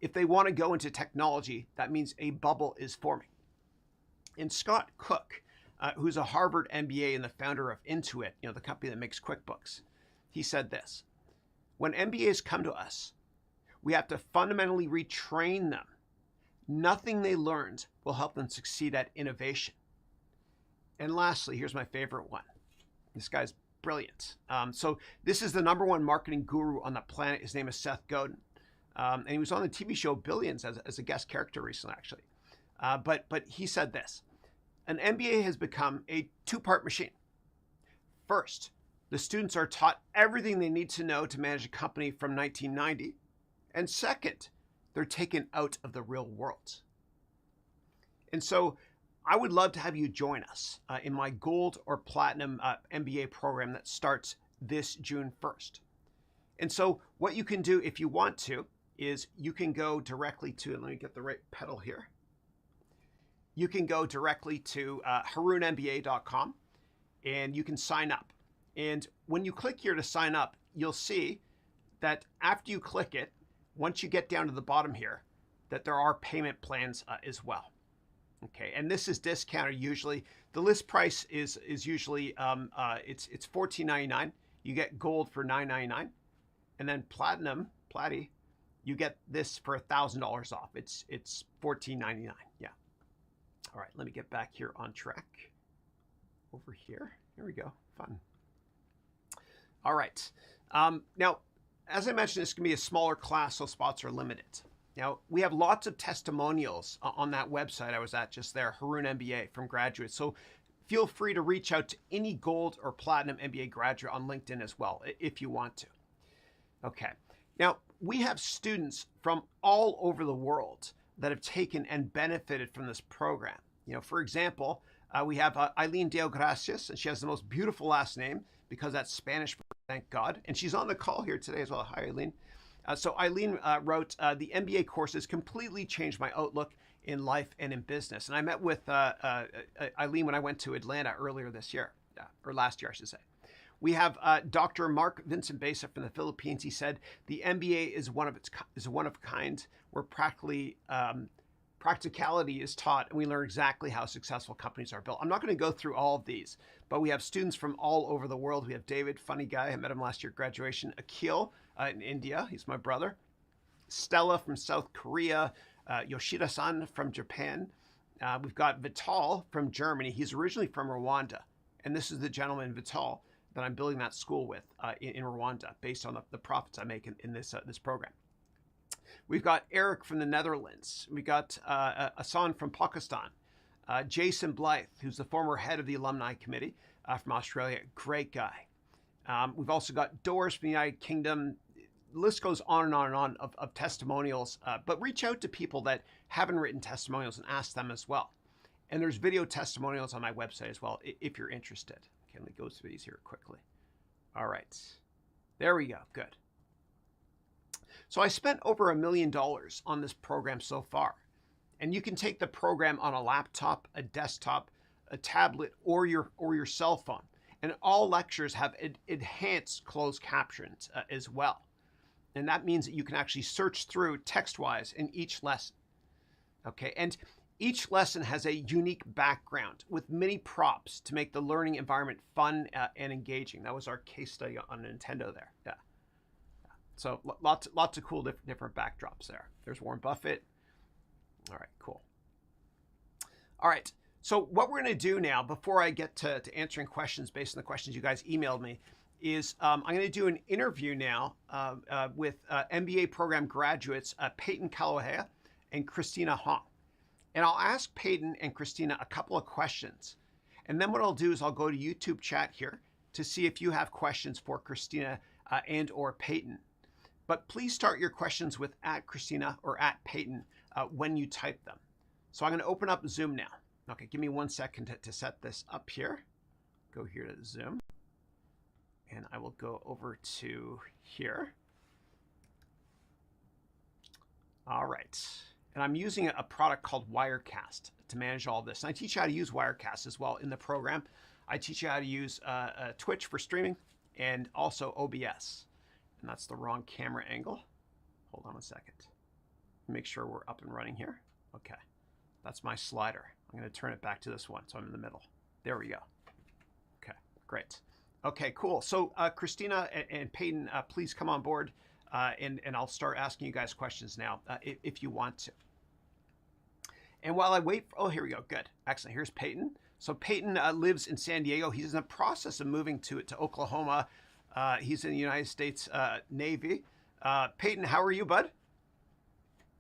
If they want to go into technology, that means a bubble is forming. And Scott Cook, who's a Harvard MBA and the founder of Intuit, the company that makes QuickBooks, he said this: when MBAs come to us, we have to fundamentally retrain them. Nothing they learned will help them succeed at innovation. And lastly, here's my favorite one. This guy's brilliant. So this is the #1 marketing guru on the planet. His name is Seth Godin. And he was on the TV show Billions as a guest character recently, actually. But he said this: an MBA has become a two-part machine. First, the students are taught everything they need to know to manage a company from 1990. And second, they're taken out of the real world. And so I would love to have you join us in my gold or platinum MBA program that starts this June 1st. And so what you can do if you want to is you can go directly to, and let me get the right pedal here. You can go directly to harounmba.com and you can sign up. And when you click here to sign up, you'll see that after you click it, once you get down to the bottom here, that there are payment plans as well. Okay, and this is discounted usually. The list price is usually it's $14.99. You get gold for $9.99, and then Platy, you get this for $1,000 off. It's $14.99. Yeah. All right, let me get back here on track. Over here. Here we go. Fun. All right. Now, as I mentioned, this can be a smaller class, so spots are limited. Now, we have lots of testimonials on that website I was at just there, Haroun MBA, from graduates. So feel free to reach out to any gold or platinum MBA graduate on LinkedIn as well, if you want to. Okay. Now, we have students from all over the world that have taken and benefited from this program. For example, we have Eileen Deo Gracias, and she has the most beautiful last name because that's Spanish, thank God. And she's on the call here today as well. Hi, Eileen. So Eileen wrote, the MBA courses completely changed my outlook in life and in business. And I met with Eileen when I went to Atlanta earlier this year, or last year, I should say. We have Dr. Mark Vincent Besa from the Philippines. He said the MBA is one of a kind where practicality is taught, and we learn exactly how successful companies are built. I'm not going to go through all of these, but we have students from all over the world. We have David, funny guy. I met him last year at graduation. Akil in India. He's my brother. Stella from South Korea. Yoshida-san from Japan. We've got Vital from Germany. He's originally from Rwanda. And this is the gentleman, Vital, that I'm building that school with in Rwanda based on the profits I make in this program. We've got Eric from the Netherlands. We got Asan from Pakistan. Jason Blythe, who's the former head of the Alumni Committee from Australia. Great guy. We've also got Doris from the United Kingdom. The list goes on and on and on of testimonials, but reach out to people that haven't written testimonials and ask them as well. And there's video testimonials on my website as well, if you're interested. Okay, let me go through these here quickly. All right, there we go, good. So I spent over $1 million on this program so far. And you can take the program on a laptop, a desktop, a tablet, or your cell phone. And all lectures have enhanced closed captions as well. And that means that you can actually search through text-wise in each lesson. Okay, and each lesson has a unique background with many props to make the learning environment fun and engaging. That was our case study on Nintendo there. Yeah. So lots of cool different backdrops there. There's Warren Buffett. All right, cool. All right, so what we're going to do now, before I get to answering questions based on the questions you guys emailed me, is I'm going to do an interview now with MBA program graduates Payton Kalawaya and Christina Hong. And I'll ask Payton and Christina a couple of questions. And then what I'll do is I'll go to YouTube chat here to see if you have questions for Christina and or Payton. But please start your questions with @Christina or @Payton when you type them. So I'm going to open up Zoom now. Okay, give me 1 second to set this up here. Go here to Zoom. And I will go over to here. All right. And I'm using a product called Wirecast to manage all this. And I teach you how to use Wirecast as well in the program. I teach you how to use Twitch for streaming and also OBS. And that's the wrong camera angle. Hold on 1 second. Make sure we're up and running here. Okay. That's my slider. I'm going to turn it back to this one so I'm in the middle. There we go. Okay, great. Okay, cool. So Christina and Payton, please come on board and I'll start asking you guys questions now if you want to. And while I wait, oh, here we go. Good. Excellent. Here's Payton. So Payton lives in San Diego. He's in the process of moving to Oklahoma. He's in the United States Navy. Payton, how are you, bud?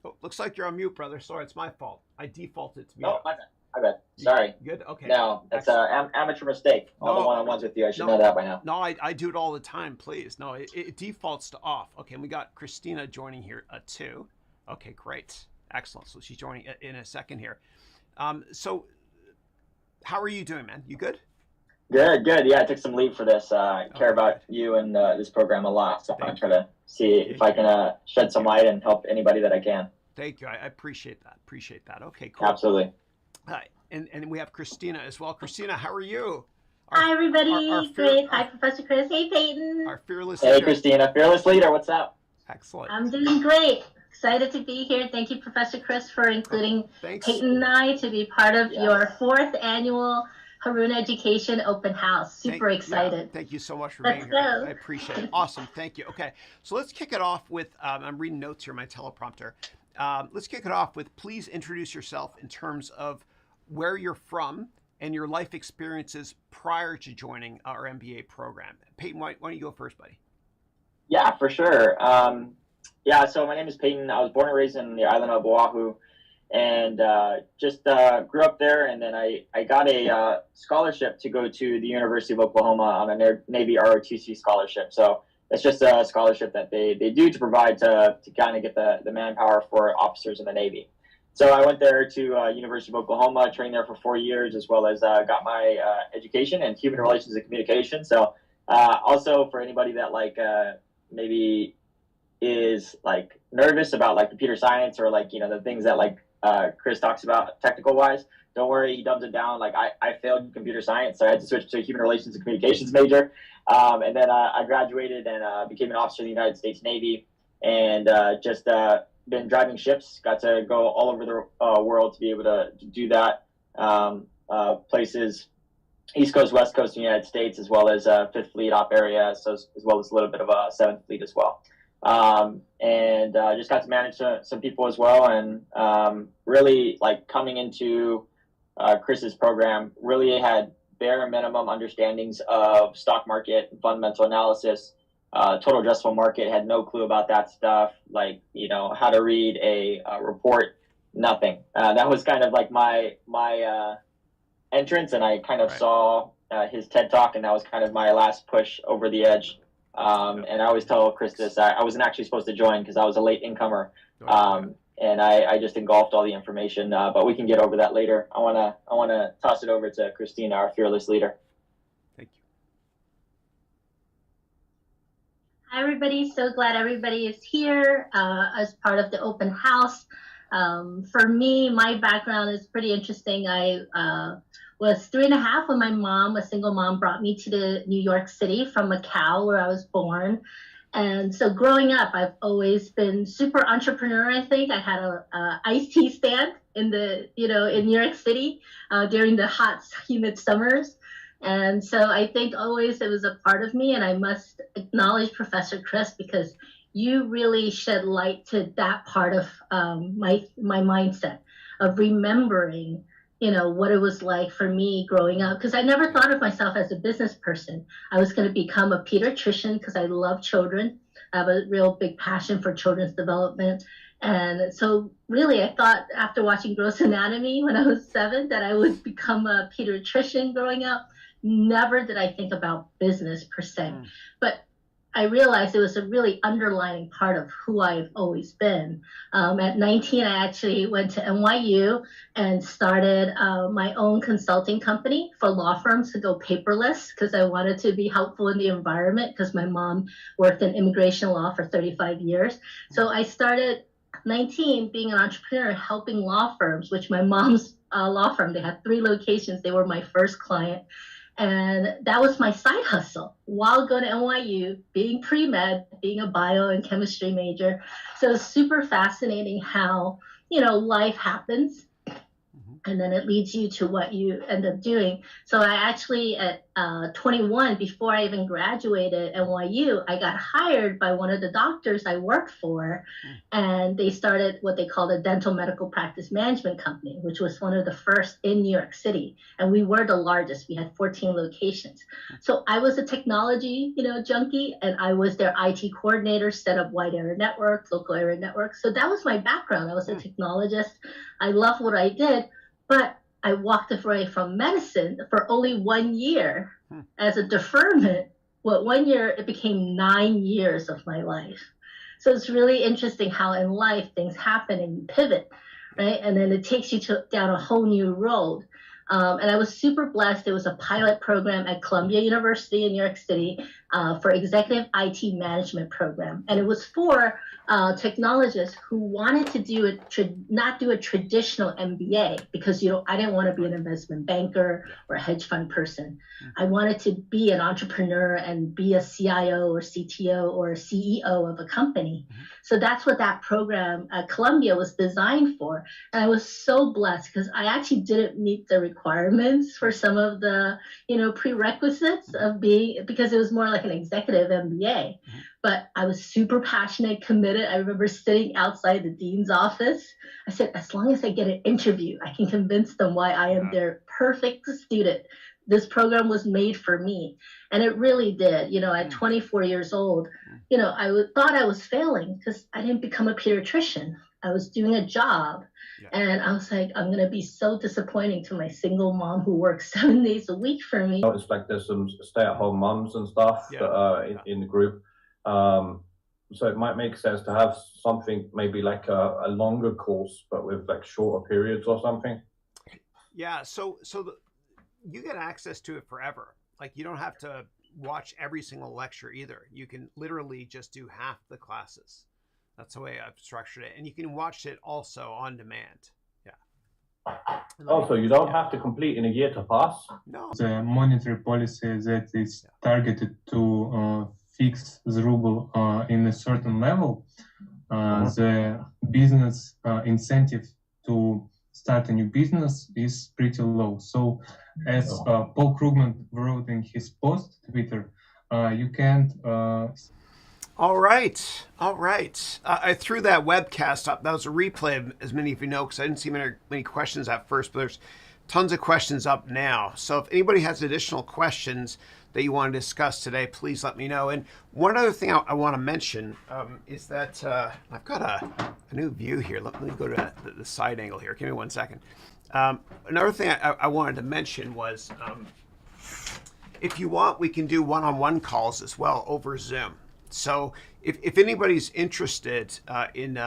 Oh, looks like you're on mute, brother. Sorry, it's my fault. I defaulted to mute. Oh, my bad. Sorry. Good? Okay. No, that's an amateur mistake. All the one-on-ones with you, I should know that by now. No, I do it all the time, please. No, it defaults to off. Okay, and we got Christina joining here too. Okay, great. Excellent. So she's joining in a second here. So how are you doing, man? You good? Good. Yeah, I took some leave for this. I care about you and this program a lot, so I'm going to try to see if I can shed some light and help anybody that I can. Thank you. I appreciate that. Okay, cool. Absolutely. Hi. And we have Christina as well. Christina, how are you? Hi, everybody. Great. Hi, Professor Chris. Hey, Payton. Our fearless leader. Hey, Christina. Fearless leader. What's up? Excellent. I'm doing great. Excited to be here. Thank you, Professor Chris, for including Payton and I to be part of your 4th annual Haroun Education Open House. Super excited. Yeah, thank you so much for being here. I appreciate it. Awesome. Thank you. Okay, so let's kick it off with, I'm reading notes here, my teleprompter. Let's kick it off with, please introduce yourself in terms of where you're from and your life experiences prior to joining our MBA program. Payton, why don't you go first, buddy? Yeah, for sure. So my name is Payton. I was born and raised in the island of Oahu. and just grew up there. And then I got a scholarship to go to the University of Oklahoma on a Navy ROTC scholarship. So it's just a scholarship that they do to provide to kind of get the manpower for officers in the Navy. So I went there to University of Oklahoma, trained there for 4 years, as well as got my education in human relations and communication. So also for anybody that maybe is like nervous about like computer science or like, the things that like Chris talks about technical wise, don't worry, he dumbs it down. Like I failed computer science, so I had to switch to a human relations and communications major. And then I graduated and became an officer in the United States Navy, and just been driving ships. Got to go all over the world to be able to do that. Places, East Coast, West Coast of the United States, as well as Fifth Fleet op area, so as well as a little bit of a Seventh Fleet as well. And just got to manage some people as well, and really like coming into Chris's program, really had bare minimum understandings of stock market and fundamental analysis, total addressable market, had no clue about that stuff, like how to read a report, nothing. That was kind of like my entrance, and I kind of saw his TED Talk, and that was kind of my last push over the edge. And I always tell Chris this, I wasn't actually supposed to join because I was a late incomer. And I just engulfed all the information, but we can get over that later. I wanna toss it over to Christina, our fearless leader. Thank you. Hi, everybody. So glad everybody is here as part of the open house. For me, my background is pretty interesting. I was 3.5 when my mom, a single mom, brought me to New York City from Macau, where I was born. And so growing up, I've always been super entrepreneur. I think I had a iced tea stand in in New York City during the hot, humid summers. And so I think always it was a part of me. And I must acknowledge Professor Chris, because you really shed light to that part of my mindset of remembering what it was like for me growing up, because I never thought of myself as a business person. I was going to become a pediatrician because I love children. I have a real big passion for children's development. And so really, I thought after watching Gross Anatomy when I was 7 that I would become a pediatrician growing up. Never did I think about business per se. But I realized it was a really underlying part of who I've always been. At 19, I actually went to NYU and started my own consulting company for law firms to go paperless, because I wanted to be helpful in the environment, because my mom worked in immigration law for 35 years. So I started 19 being an entrepreneur, helping law firms, which my mom's law firm, they had 3 locations. They were my first client. And that was my side hustle while going to NYU, being pre-med, being a bio and chemistry major. So it's super fascinating how, life happens. And then it leads you to what you end up doing. So I actually, at 21, before I even graduated at NYU, I got hired by one of the doctors I worked for. And they started what they called a dental medical practice management company, which was one of the first in New York City. And we were the largest. We had 14 locations. So I was a technology, junkie, and I was their IT coordinator, set up wide area networks, local area networks. So that was my background. I was a technologist. I loved what I did. But I walked away from medicine for only 1 year as a deferment. Well, 1 year, it became 9 years of my life. So it's really interesting how in life things happen and you pivot, right? And then it takes you down a whole new road. And I was super blessed. There was a pilot program at Columbia University in New York City for executive IT management program. And it was for technologists who wanted to not do a traditional MBA, because I didn't want to be an investment banker or a hedge fund person. I wanted to be an entrepreneur and be a CIO or CTO or a CEO of a company. So that's what that program at Columbia was designed for. And I was so blessed because I actually didn't meet the requirements for some of the prerequisites of being, because it was more like an executive MBA. But I was super passionate, committed. I remember sitting outside the dean's office. I said, as long as I get an interview, I can convince them why I am their perfect student. This program was made for me. And it really did. At 24 years old, I thought I was failing because I didn't become a pediatrician. I was doing a job Yeah. And I was like, I'm going to be so disappointing to my single mom who works 7 days a week for me. It's like there's some stay-at-home mums and stuff Yeah. that are in the group. So it might make sense to have something maybe like a longer course, but with like shorter periods or something. Yeah. So you get access to it forever. Like you don't have to watch every single lecture either. You can literally just do half the classes. That's the way I've structured it. And you can watch it also on demand. Yeah. Also, you don't have to complete in a year to pass. No. The monetary policy that is targeted to fix the ruble in a certain level, the business incentive to start a new business is pretty low. So as Paul Krugman wrote in his post Twitter, you can't... All right. I threw that webcast up. That was a replay, as many of you know, because I didn't see many questions at first, but there's tons of questions up now. So if anybody has additional questions that you want to discuss today, please let me know. And one other thing I want to mention is that I've got a new view here. Let me go to the side angle here. Give me 1 second. Another thing I wanted to mention was if you want, we can do one-on-one calls as well over Zoom. So if anybody's interested in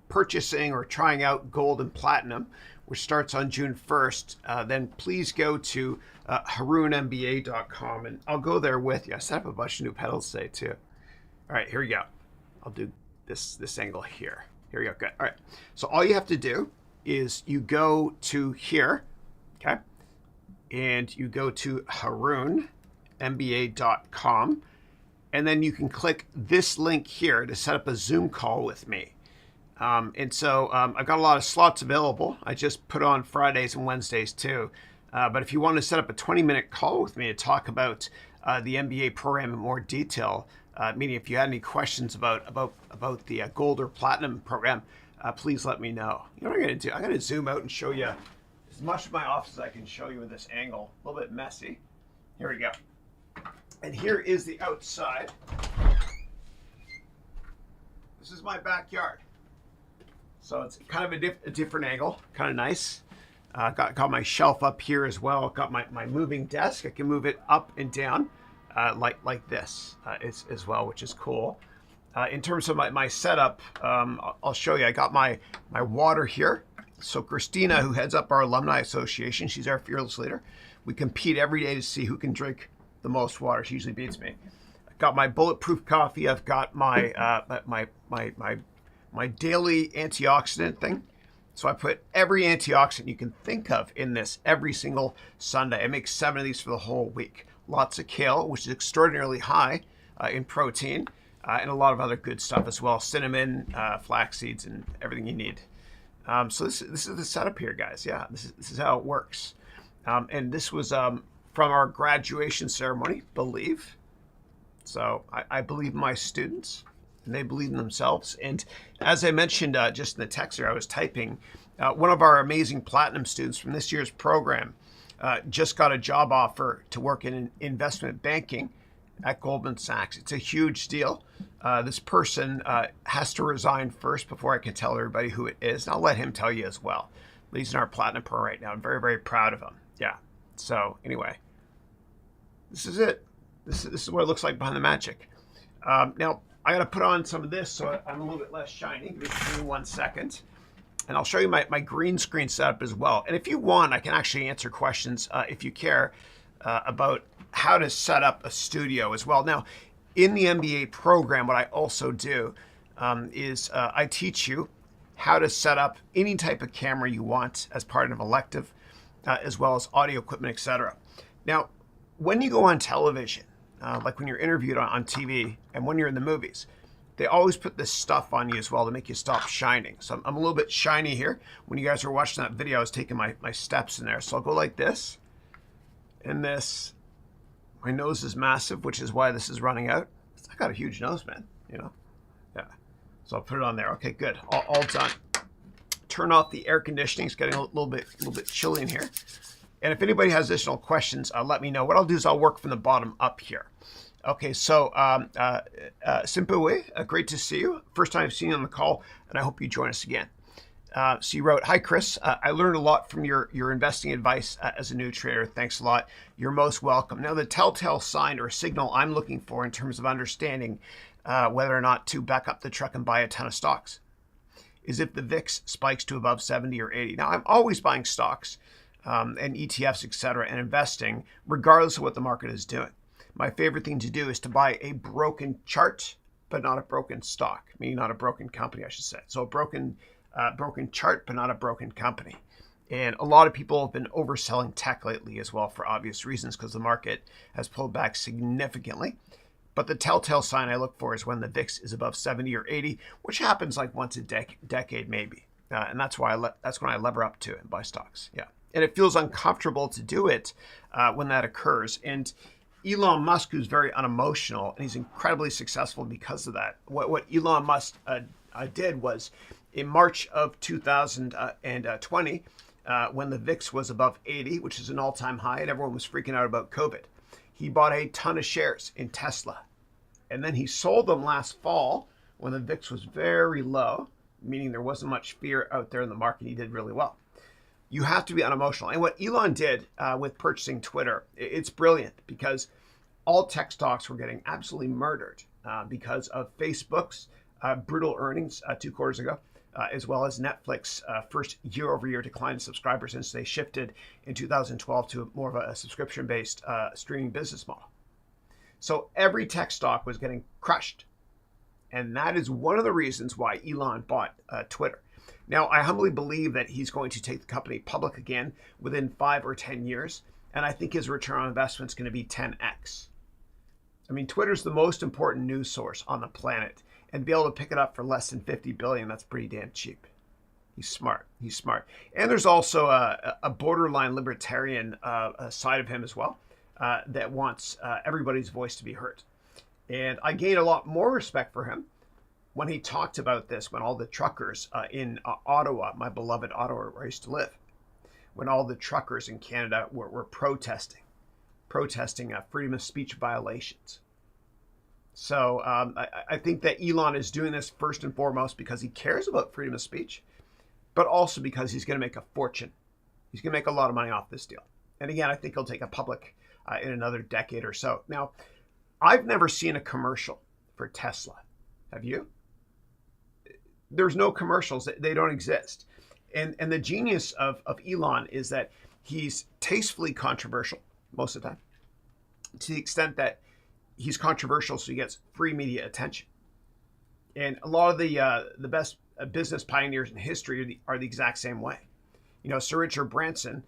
purchasing or trying out gold and platinum, which starts on June 1st, then please go to HarounMBA.com, and I'll go there with you. I set up a bunch of new pedals today too. All right, here we go. I'll do this angle here. Here we go. Good. All right. So all you have to do is you go to here, okay, and you go to HarounMBA.com. And then you can click this link here to set up a Zoom call with me. And so I've got a lot of slots available. I just put on Fridays and Wednesdays too. But if you want to set up a 20-minute call with me to talk about the MBA program in more detail, meaning if you had any questions about the gold or platinum program, please let me know. You know what I'm going to do? I'm going to zoom out and show you as much of my office as I can show you with this angle. A little bit messy. Here we go. And here is the outside. This is my backyard. So it's kind of a different angle, kind of nice. Got my shelf up here as well. Got my moving desk. I can move it up and down like this as well, which is cool. In terms of my setup, I'll show you. I got my water here. So Christina, who heads up our Alumni Association, she's our fearless leader. We compete every day to see who can drink the most water. She usually beats me. I've got my bulletproof coffee. I've got my my daily antioxidant thing. So I put every antioxidant you can think of in this every single Sunday. I make 7 of these for the whole week. Lots of kale, which is extraordinarily high in protein, and a lot of other good stuff as well. Cinnamon, flax seeds, and everything you need. So this is the setup here, guys. Yeah, this is how it works. And this was from our graduation ceremony, believe. So I believe in my students, and they believe in themselves. And as I mentioned just in the text here I was typing, one of our amazing platinum students from this year's program just got a job offer to work in investment banking at Goldman Sachs. It's a huge deal. This person has to resign first before I can tell everybody who it is. And I'll let him tell you as well. But he's in our platinum program right now. I'm very, very proud of him. Yeah. So anyway, this is it. This is what it looks like behind the magic. Now, I got to put on some of this so I'm a little bit less shiny. Give me 1 second. And I'll show you my green screen setup as well. And if you want, I can actually answer questions if you care about how to set up a studio as well. Now, in the MBA program, what I also do is I teach you how to set up any type of camera you want as part of an elective, as well as audio equipment, etc. Now, when you go on television, like when you're interviewed on TV and when you're in the movies, they always put this stuff on you as well to make you stop shining. So I'm a little bit shiny here. When you guys were watching that video, I was taking my steps in there. So I'll go like this and this. My nose is massive, which is why this is running out. I got a huge nose, man, you know? Yeah. So I'll put it on there. Okay, good. All done. Turn off the air conditioning. It's getting a little bit chilly in here. And if anybody has additional questions, let me know. What I'll do is I'll work from the bottom up here. Okay, so Simpue, great to see you. First time I've seen you on the call, and I hope you join us again. So you wrote, "Hi, Chris. I learned a lot from your investing advice as a new trader. Thanks a lot. You're most welcome." Now, the telltale sign or signal I'm looking for in terms of understanding whether or not to back up the truck and buy a ton of stocks is if the VIX spikes to above 70 or 80. Now, I'm always buying stocks and ETFs, et cetera, and investing regardless of what the market is doing. My favorite thing to do is to buy a broken chart, but not a broken stock, meaning not a broken company, I should say. So a broken chart, but not a broken company. And a lot of people have been overselling tech lately as well for obvious reasons because the market has pulled back significantly. But the telltale sign I look for is when the VIX is above 70 or 80, which happens like once a decade maybe. And that's why that's when I lever up to it and buy stocks. Yeah. And it feels uncomfortable to do it when that occurs. And Elon Musk, who's very unemotional, and he's incredibly successful because of that. What Elon Musk did was in March of 2020, when the VIX was above 80, which is an all-time high, and everyone was freaking out about COVID, he bought a ton of shares in Tesla. And then he sold them last fall when the VIX was very low, meaning there wasn't much fear out there in the market. He did really well. You have to be unemotional. And what Elon did with purchasing Twitter, it's brilliant because all tech stocks were getting absolutely murdered because of Facebook's brutal earnings 2 quarters ago, as well as Netflix first year-over-year decline in subscribers since they shifted in 2012 to more of a subscription-based streaming business model. So every tech stock was getting crushed. And that is one of the reasons why Elon bought Twitter. Now, I humbly believe that he's going to take the company public again within 5 or 10 years. And I think his return on investment is going to be 10x. I mean, Twitter's the most important news source on the planet. And to be able to pick it up for less than $50 billion, that's pretty damn cheap. He's smart. He's smart. And there's also a borderline libertarian side of him as well that wants everybody's voice to be heard. And I gained a lot more respect for him when he talked about this, when all the truckers in Ottawa, my beloved Ottawa where I used to live, when all the truckers in Canada were protesting freedom of speech violations. So I think that Elon is doing this first and foremost because he cares about freedom of speech, but also because he's going to make a fortune. He's going to make a lot of money off this deal. And again, I think he'll take it public in another decade or so. Now, I've never seen a commercial for Tesla. Have you? There's no commercials. They don't exist. And the genius of Elon is that he's tastefully controversial most of the time, to the extent that he's controversial, so he gets free media attention. And a lot of the best business pioneers in history are the exact same way. You know, Sir Richard Branson,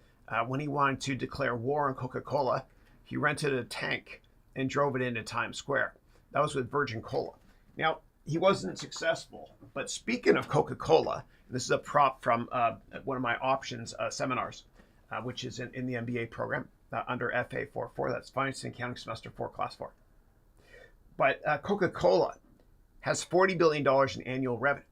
when he wanted to declare war on Coca-Cola, he rented a tank and drove it into Times Square. That was with Virgin Cola. Now, he wasn't successful, but speaking of Coca-Cola, this is a prop from one of my options seminars, which is in the MBA program under FA44. That's Finance and Accounting Semester 4, Class 4. But Coca-Cola has $40 billion in annual revenue,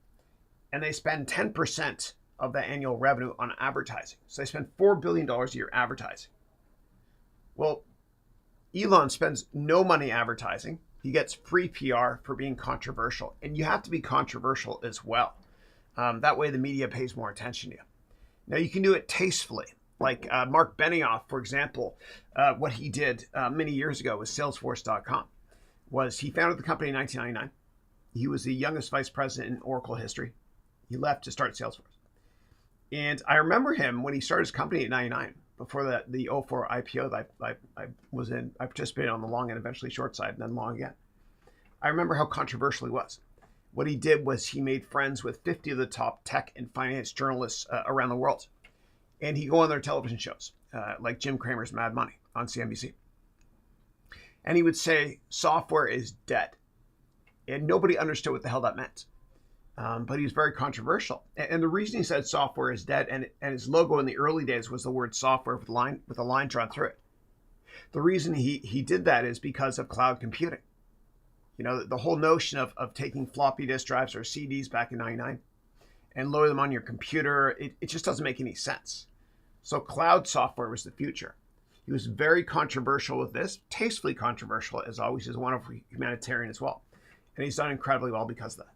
and they spend 10% of that annual revenue on advertising. So they spend $4 billion a year advertising. Well, Elon spends no money advertising. He gets free PR for being controversial. And you have to be controversial as well. That way the media pays more attention to you. Now, you can do it tastefully. Like Mark Benioff, for example, what he did many years ago with Salesforce.com was he founded the company in 1999. He was the youngest vice president in Oracle history. He left to start Salesforce. And I remember him when he started his company at 99, before the 04 IPO that I was in. I participated on the long and eventually short side, and then long again. I remember how controversial he was. What he did was he made friends with 50 of the top tech and finance journalists around the world. And he'd go on their television shows, like Jim Cramer's Mad Money on CNBC. And he would say, software is dead. And nobody understood what the hell that meant. But he was very controversial. And the reason he said software is dead, and his logo in the early days was the word software with a line drawn through it. The reason he did that is because of cloud computing. You know, the whole notion of taking floppy disk drives or CDs back in 99 and load them on your computer, it just doesn't make any sense. So cloud software was the future. He was very controversial with this, tastefully controversial as always. He's a wonderful humanitarian as well. And he's done incredibly well because of that.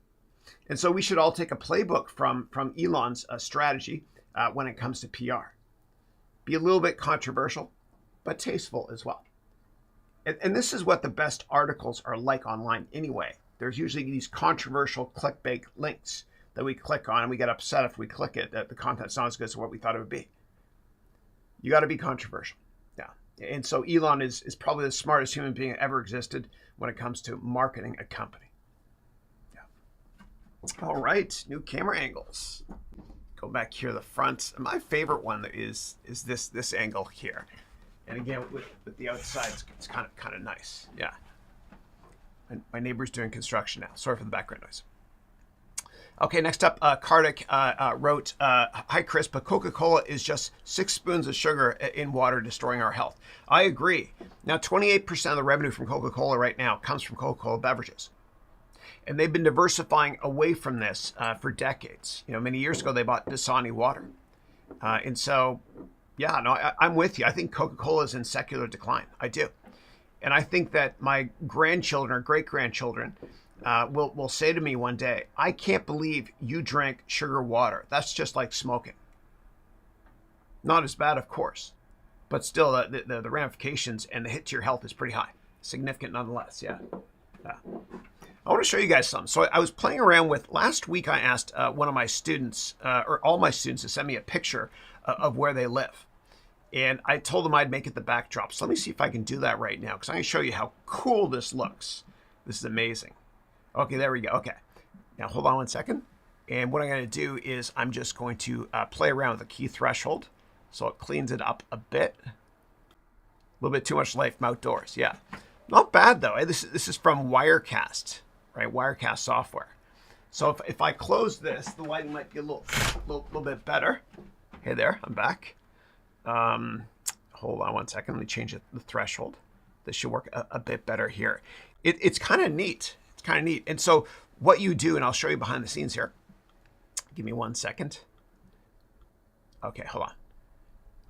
And so we should all take a playbook from Elon's strategy when it comes to PR. Be a little bit controversial, but tasteful as well. And this is what the best articles are like online anyway. There's usually these controversial clickbait links that we click on, and we get upset if we click it, that the content's not as good as what we thought it would be. You got to be controversial. Yeah. And so Elon is probably the smartest human being that ever existed when it comes to marketing a company. All right, new camera angles. Go back here to the front. My favorite one is this angle here. And again, with the outside, it's kind of nice. Yeah. And my neighbor's doing construction now. Sorry for the background noise. Okay, next up, Kartik wrote, "Hi Chris, but Coca-Cola is just 6 spoons of sugar in water destroying our health." I agree. Now, 28% of the revenue from Coca-Cola right now comes from Coca-Cola beverages. And they've been diversifying away from this for decades. Many years ago, they bought Dasani water. And so, yeah, no, I'm with you. I think Coca-Cola is in secular decline. I do. And I think that my grandchildren or great-grandchildren will say to me one day, "I can't believe you drank sugar water. That's just like smoking." Not as bad, of course. But still, the ramifications and the hit to your health is pretty high. Significant nonetheless, yeah. I want to show you guys something. So I was playing around with, last week I asked one of my students, or all my students, to send me a picture of where they live. And I told them I'd make it the backdrop. So let me see if I can do that right now, because I'm going to show you how cool this looks. This is amazing. Okay, there we go. Okay. Now hold on one second. And what I'm going to do is I'm just going to play around with the key threshold. So it cleans it up a bit. A little bit too much life from outdoors. Yeah. Not bad though. This is from Wirecast. Right, Wirecast software. So if I close this, the lighting might be a little bit better. Hey there, I'm back. Hold on one second. Let me change the threshold. This should work a bit better here. It's kind of neat. It's kind of neat. And so what you do, and I'll show you behind the scenes here. Give me 1 second. Okay, hold on.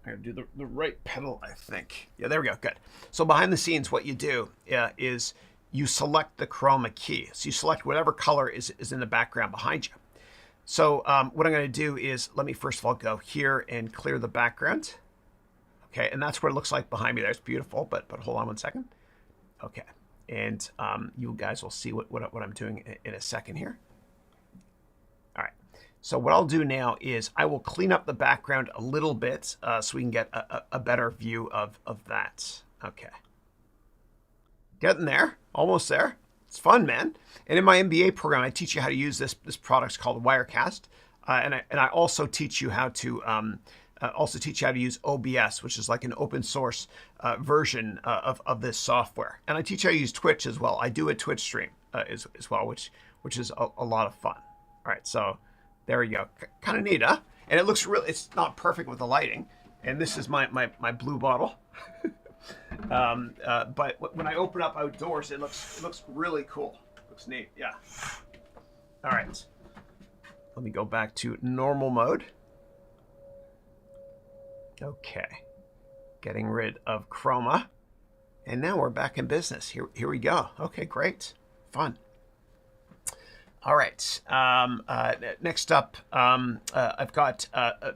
I'm going to do the right pedal, I think. Yeah, there we go. Good. So behind the scenes, what you do is you select the chroma key. So you select whatever color is in the background behind you. So what I'm going to do is, let me first of all go here and clear the background. Okay, and that's what it looks like behind me there. It's beautiful, but hold on 1 second. Okay, and you guys will see what I'm doing in a second here. All right, so what I'll do now is I will clean up the background a little bit so we can get a better view of that. Okay. Getting there, almost there. It's fun, man. And in my MBA program, I teach you how to use this product. It's called Wirecast, and I also teach you how to use OBS, which is like an open source version of this software. And I teach you how to use Twitch as well. I do a Twitch stream as well, which is a lot of fun. All right, so there we go. Kind of neat, huh? And it looks it's not perfect with the lighting. And this is my blue bottle. But when I open up outdoors, it looks really cool. Looks neat, yeah. All right, let me go back to normal mode. Okay, getting rid of chroma, and now we're back in business. Here we go. Okay, great, fun. All right, next up, I've got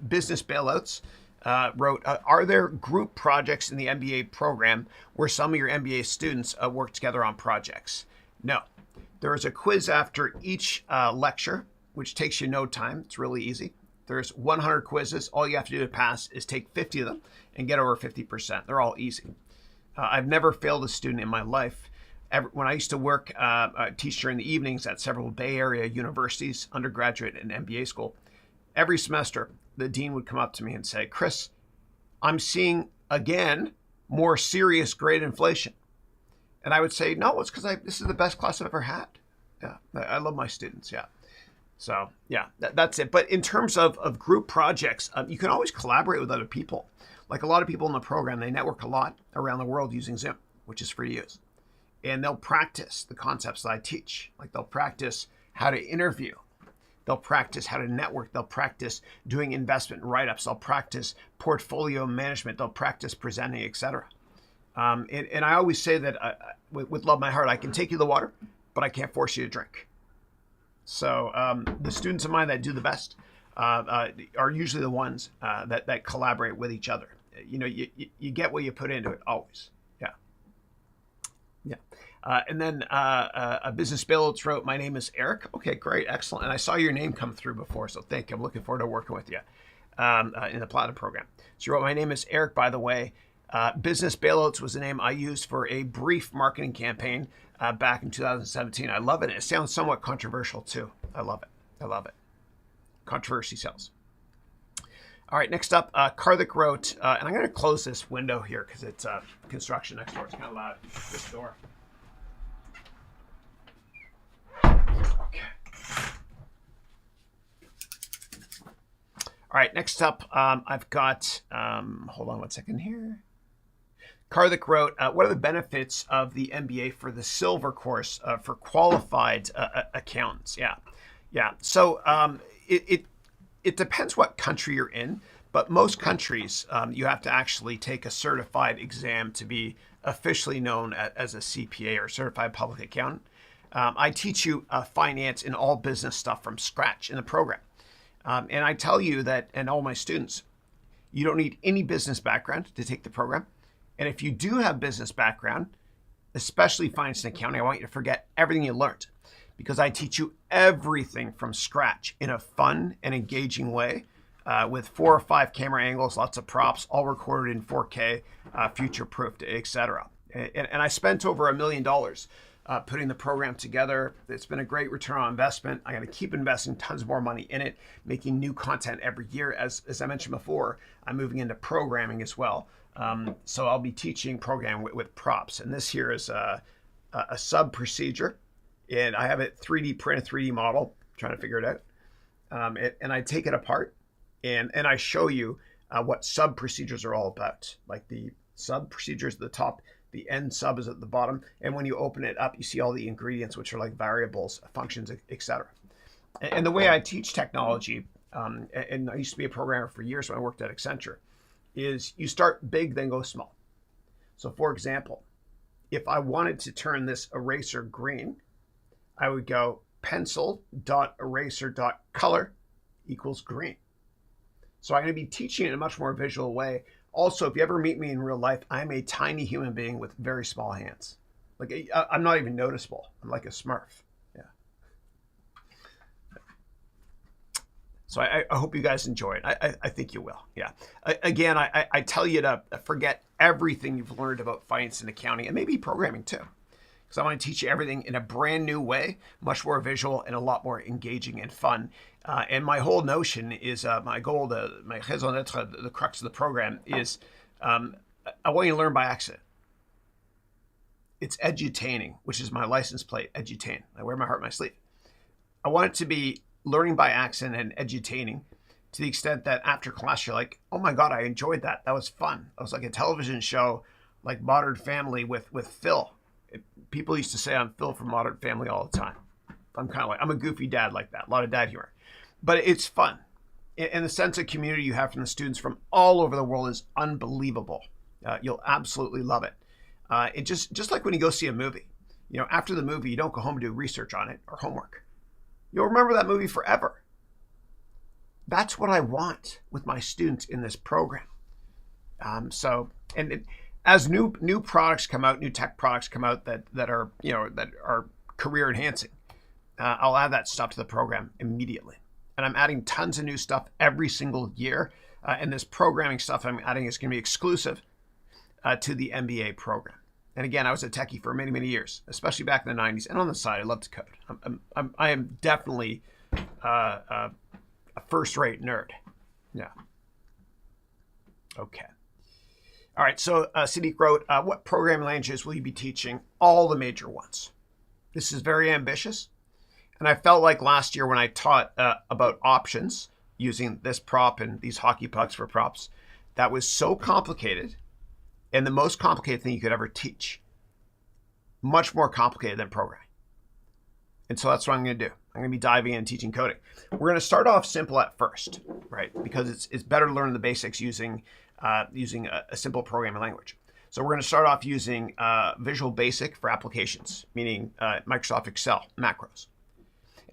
business bailouts. Wrote, are there group projects in the MBA program where some of your MBA students work together on projects? No. There is a quiz after each lecture, which takes you no time. It's really easy. There's 100 quizzes. All you have to do to pass is take 50 of them and get over 50%. They're all easy. I've never failed a student in my life. When I used to work teach during the evenings at several Bay Area universities, undergraduate and MBA school, every semester, the dean would come up to me and say, "Chris, I'm seeing, again, more serious grade inflation." And I would say, "No, it's because this is the best class I've ever had." Yeah, I love my students, yeah. So, yeah, that's it. But in terms of group projects, you can always collaborate with other people. Like a lot of people in the program, they network a lot around the world using Zoom, which is free to use. And they'll practice the concepts that I teach. Like they'll practice how to interview. They'll practice how to network. They'll practice doing investment write-ups. They'll practice portfolio management. They'll practice presenting, etc. And I always say that with love in my heart, I can take you to the water, but I can't force you to drink. So the students of mine that do the best are usually the ones that collaborate with each other. You know, you get what you put into it always. Yeah. Yeah. And then a business bailouts wrote, my name is Eric. Okay, great. Excellent. And I saw your name come through before, so thank you. I'm looking forward to working with you in the Platinum program. So you wrote, my name is Eric, by the way. Business bailouts was the name I used for a brief marketing campaign back in 2017. I love it. It sounds somewhat controversial too. I love it. I love it. Controversy sells. All right, next up, Karthik wrote, and I'm going to close this window here because it's construction next door. It's kind of loud, this door. Okay. All right, next up, I've got, hold on one second here. Karthik wrote, what are the benefits of the MBA for the silver course for qualified accountants? Yeah. So it depends what country you're in, but most countries, you have to actually take a certified exam to be officially known as a CPA or certified public accountant. I teach you finance and all business stuff from scratch in the program. And I tell you that, and all my students, you don't need any business background to take the program. And if you do have business background, especially finance and accounting, I want you to forget everything you learned, because I teach you everything from scratch in a fun and engaging way with 4 or 5 camera angles, lots of props, all recorded in 4K, future-proofed, etc. And I spent over $1 million putting the program together. It's been a great return on investment. I'm going to keep investing tons more money in it, making new content every year. As I mentioned before, I'm moving into programming as well. So I'll be teaching programming with props. And this here is a sub procedure. And I have it 3D print, a 3D model, trying to figure it out. And I take it apart and I show you what sub procedures are all about. Like the sub procedures at the top, the end sub is at the bottom. And when you open it up, you see all the ingredients, which are like variables, functions, etc. And the way I teach technology, and I used to be a programmer for years when I worked at Accenture, is you start big, then go small. So for example, if I wanted to turn this eraser green, I would go pencil.eraser.color equals green. So I'm going to be teaching it in a much more visual way. Also, if you ever meet me in real life, I'm a tiny human being with very small hands. Like I'm not even noticeable. I'm like a Smurf. Yeah. So I hope you guys enjoy it. I think you will. Yeah. Again, I tell you to forget everything you've learned about finance and accounting, and maybe programming too. Because I want to teach you everything in a brand new way, much more visual and a lot more engaging and fun. And my whole notion is, my goal, my raison d'etre, the crux of the program is, I want you to learn by accident. It's edutaining, which is my license plate, edutain. I wear my heart on my sleeve. I want it to be learning by accident and edutaining to the extent that after class, you're like, oh my God, I enjoyed that. That was fun. It was like a television show, like Modern Family with Phil. People used to say I'm Phil from Modern Family all the time. I'm kind of like, I'm a goofy dad like that. A lot of dad humor. But it's fun. And the sense of community you have from the students from all over the world is unbelievable. You'll absolutely love it. It just like when you go see a movie. You know, after the movie, you don't go home and do research on it or homework. You'll remember that movie forever. That's what I want with my students in this program. As new products come out, new tech products come out that are career enhancing, I'll add that stuff to the program immediately. And I'm adding tons of new stuff every single year. And this programming stuff I'm adding is going to be exclusive to the MBA program. And again, I was a techie for many, many years, especially back in the 90s. And on the side, I love to code. I am definitely a first-rate nerd. Yeah. Okay. All right. So Sadiq wrote, what programming languages will you be teaching? All the major ones. This is very ambitious. And I felt like last year when I taught about options using this prop and these hockey pucks for props, that was so complicated. And the most complicated thing you could ever teach. Much more complicated than programming. And so that's what I'm going to do. I'm going to be diving in and teaching coding. We're going to start off simple at first, right? Because it's better to learn the basics using a simple programming language. So we're going to start off using Visual Basic for applications, meaning Microsoft Excel macros.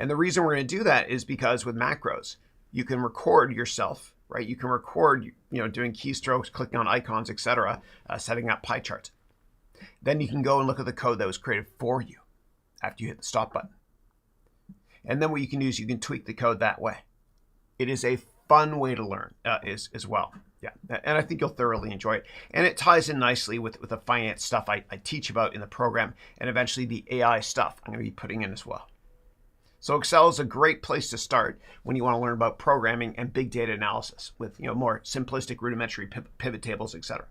And the reason we're going to do that is because with macros, you can record yourself, right? You can record, doing keystrokes, clicking on icons, etc., setting up pie charts. Then you can go and look at the code that was created for you after you hit the stop button. And then what you can do is you can tweak the code that way. It is a fun way to learn as well. Yeah, and I think you'll thoroughly enjoy it. And it ties in nicely with the finance stuff I teach about in the program, and eventually the AI stuff I'm going to be putting in as well. So Excel is a great place to start when you want to learn about programming and big data analysis with more simplistic rudimentary pivot tables, etc.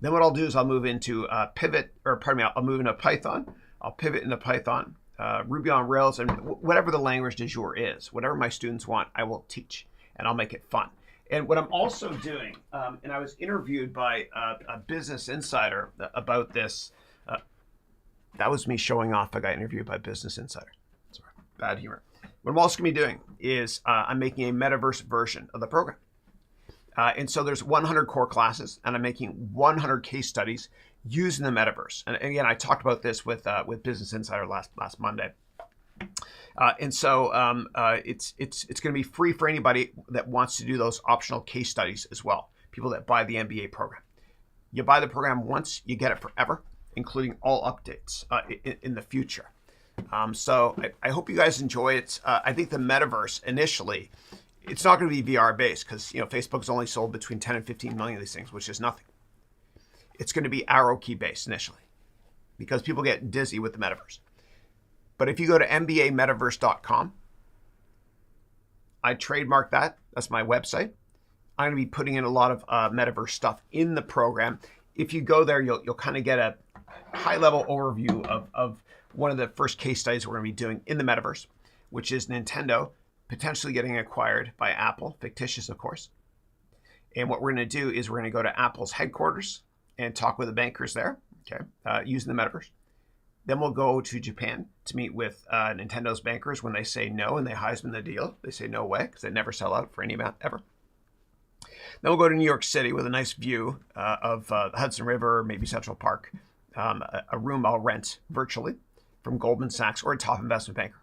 Then what I'll do is I'll move into I'll move into Python. I'll pivot into Python, Ruby on Rails, and whatever the language du jour is, whatever my students want, I will teach, and I'll make it fun. And what I'm also doing, and I was interviewed by a Business Insider about this. That was me showing off. I got interviewed by Business Insider. Sorry, bad humor. What I'm also going to be doing is I'm making a metaverse version of the program. And so there's 100 core classes, and I'm making 100 case studies using the metaverse. And again, I talked about this with Business Insider last Monday. And so it's going to be free for anybody that wants to do those optional case studies as well. People that buy the MBA program. You buy the program once, you get it forever, including all updates in the future. So I hope you guys enjoy it. I think the metaverse initially, it's not going to be VR based because Facebook's only sold between 10 and 15 million of these things, which is nothing. It's going to be arrow key based initially because people get dizzy with the metaverse. But if you go to mbametaverse.com, I trademark that. That's my website. I'm going to be putting in a lot of metaverse stuff in the program. If you go there, you'll kind of get a high-level overview of one of the first case studies we're going to be doing in the metaverse, which is Nintendo potentially getting acquired by Apple, fictitious, of course. And what we're going to do is we're going to go to Apple's headquarters and talk with the bankers there, okay, using the metaverse. Then we'll go to Japan to meet with Nintendo's bankers when they say no and they Heisman the deal. They say no way because they never sell out for any amount ever. Then we'll go to New York City with a nice view of the Hudson River, maybe Central Park, a room I'll rent virtually from Goldman Sachs or a top investment banker.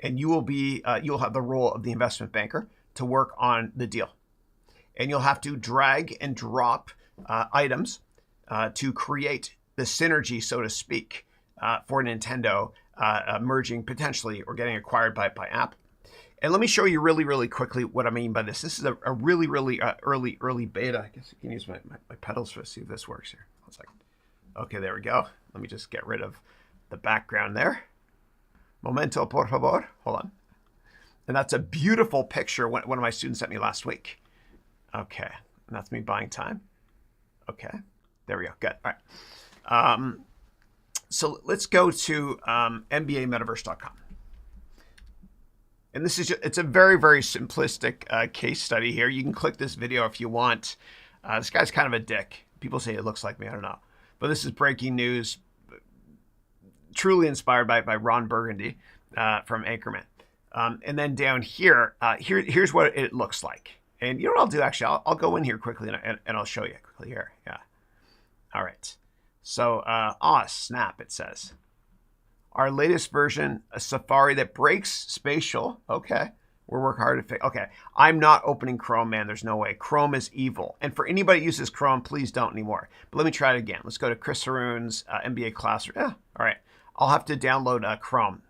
And you will be, you'll have the role of the investment banker to work on the deal. And you'll have to drag and drop items to create the synergy, so to speak, for Nintendo merging potentially or getting acquired by Apple. And let me show you really, really quickly what I mean by this. This is a really, really early beta. I guess I can use my pedals to see if this works here. 1 second. Okay, there we go. Let me just get rid of the background there. Momento, por favor. Hold on. And that's a beautiful picture one of my students sent me last week. Okay, and that's me buying time. Okay, there we go. Good. All right. So let's go to mbametaverse.com. And this is it's a very, very simplistic case study here. You can click this video if you want. This guy's kind of a dick. People say it looks like me. I don't know. But this is breaking news, truly inspired by Ron Burgundy from Anchorman. And then down here, here's what it looks like. And you know what I'll do? Actually, I'll go in here quickly and I'll show you quickly here. Yeah. All right. So, snap, it says. Our latest version, a Safari that breaks spatial. Okay. We're working hard to fix. Okay. I'm not opening Chrome, man. There's no way. Chrome is evil. And for anybody who uses Chrome, please don't anymore. But let me try it again. Let's go to Chris Haroun's MBA class. Yeah. All right. I'll have to download Chrome.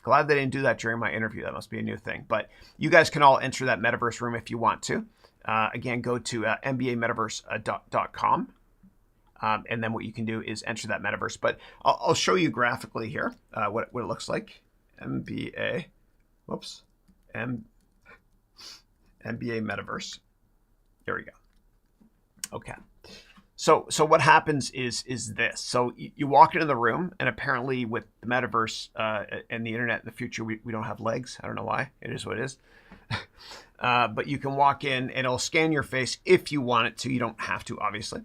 Glad they didn't do that during my interview. That must be a new thing. But you guys can all enter that metaverse room if you want to. Again, go to mbametaverse.com. And then what you can do is enter that metaverse. But I'll show you graphically here what it looks like. MBA Metaverse. There we go. Okay. So what happens is this. So you walk into the room, and apparently with the metaverse and the internet in the future, we don't have legs. I don't know why. It is what it is. But you can walk in, and it'll scan your face if you want it to. You don't have to, obviously.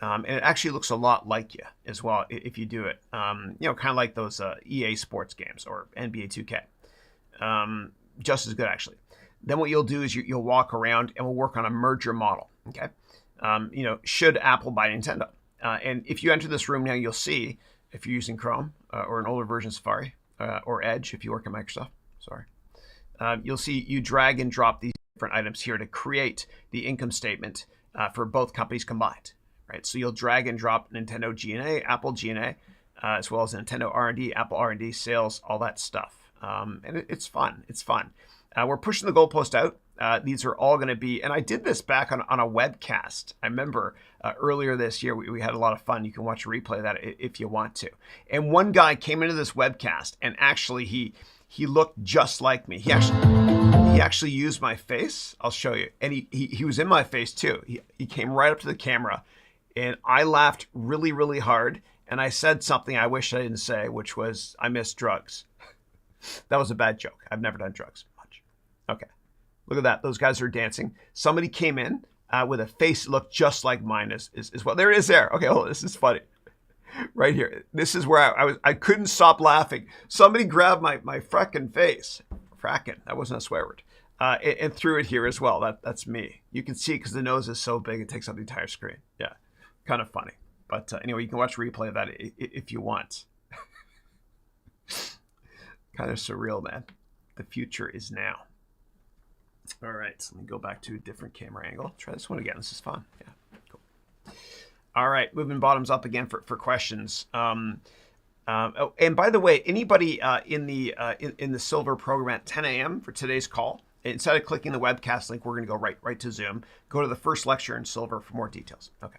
And it actually looks a lot like you as well if you do it. Kind of like those EA sports games or NBA 2K. Just as good, actually. Then what you'll do is you'll walk around and we'll work on a merger model. Okay. Should Apple buy Nintendo? And if you enter this room now, you'll see if you're using Chrome or an older version of Safari or Edge if you work at Microsoft Sorry. You'll see you drag and drop these different items here to create the income statement for both companies combined, right? So you'll drag and drop Nintendo G&A, Apple G&A, as well as Nintendo R&D, Apple R&D, sales, all that stuff. And it's fun. It's fun. We're pushing the goalpost out. These are all going to be, and I did this back on a webcast. I remember earlier this year, we had a lot of fun. You can watch a replay of that if you want to. And one guy came into this webcast, and actually he looked just like me. He actually used my face. I'll show you. And he was in my face too. He came right up to the camera, and I laughed really, really hard. And I said something I wish I didn't say, which was, I miss drugs. That was a bad joke. I've never done drugs much. Okay. Look at that. Those guys are dancing. Somebody came in with a face that looked just like mine as well. There it is there. Okay, hold on. This is funny. Right here. This is where I couldn't stop laughing. Somebody grabbed my frackin' face. Frackin'. That wasn't a swear word. And threw it here as well. That's me. You can see because the nose is so big, it takes up the entire screen. Yeah. Kind of funny. But anyway, you can watch a replay of that if you want. Kind of surreal, man. The future is now. All right, so let me go back to a different camera angle. Try this one again. This is fun. Yeah, cool. All right, moving bottoms up again for questions. Oh, and by the way, anybody in the silver program at 10 a.m. for today's call, instead of clicking the webcast link, we're going to go right to Zoom. Go to the first lecture in silver for more details. Okay.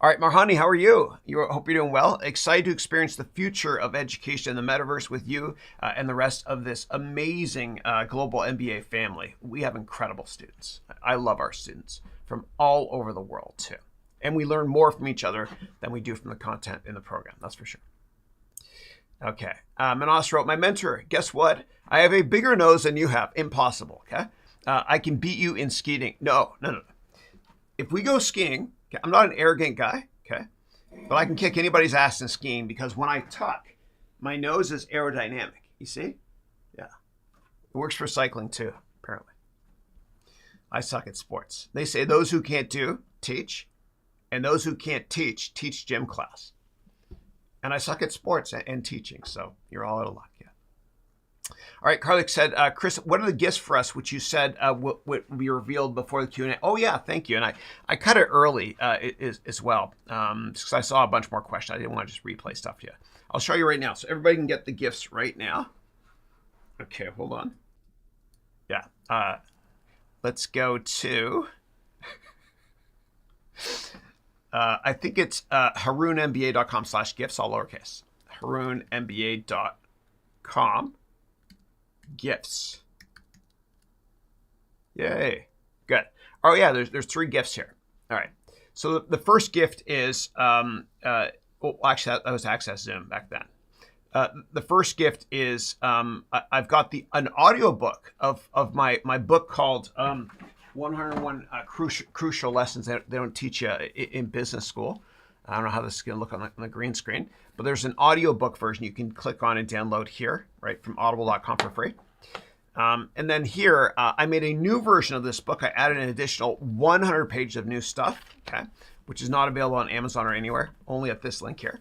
All right, Marhani, how are you? Hope you're doing well. Excited to experience the future of education in the metaverse with you and the rest of this amazing global MBA family. We have incredible students. I love our students from all over the world too. And we learn more from each other than we do from the content in the program. That's for sure. Okay. Manas wrote, my mentor, guess what? I have a bigger nose than you have. Impossible. Okay. I can beat you in skiing. No. If we go skiing, I'm not an arrogant guy, okay? But I can kick anybody's ass in skiing because when I tuck, my nose is aerodynamic. You see? Yeah. It works for cycling too, apparently. I suck at sports. They say those who can't do, teach. And those who can't teach gym class. And I suck at sports and teaching, so you're all out of luck, yeah. All right, Karlik said, Chris, what are the gifts for us, which you said will be revealed before the Q&A? Oh, yeah, thank you. And I cut it early as well, because I saw a bunch more questions. I didn't want to just replay stuff yet. I'll show you right now, so everybody can get the gifts right now. Okay, hold on. Yeah, let's go to, I think it's harounmba.com/gifts, all lowercase. harounmba.com. Gifts. Yay. Good. Oh yeah, there's 3 gifts here. All right. So the first gift is well, actually that was Access Zoom back then. The first gift is I've got an audio book of my book called 101 crucial lessons that they don't teach you in business school. I don't know how this is going to look on the green screen, but there's an audiobook version you can click on and download here, right, from audible.com for free. And then here, I made a new version of this book. I added an additional 100 pages of new stuff, okay, which is not available on Amazon or anywhere, only at this link here.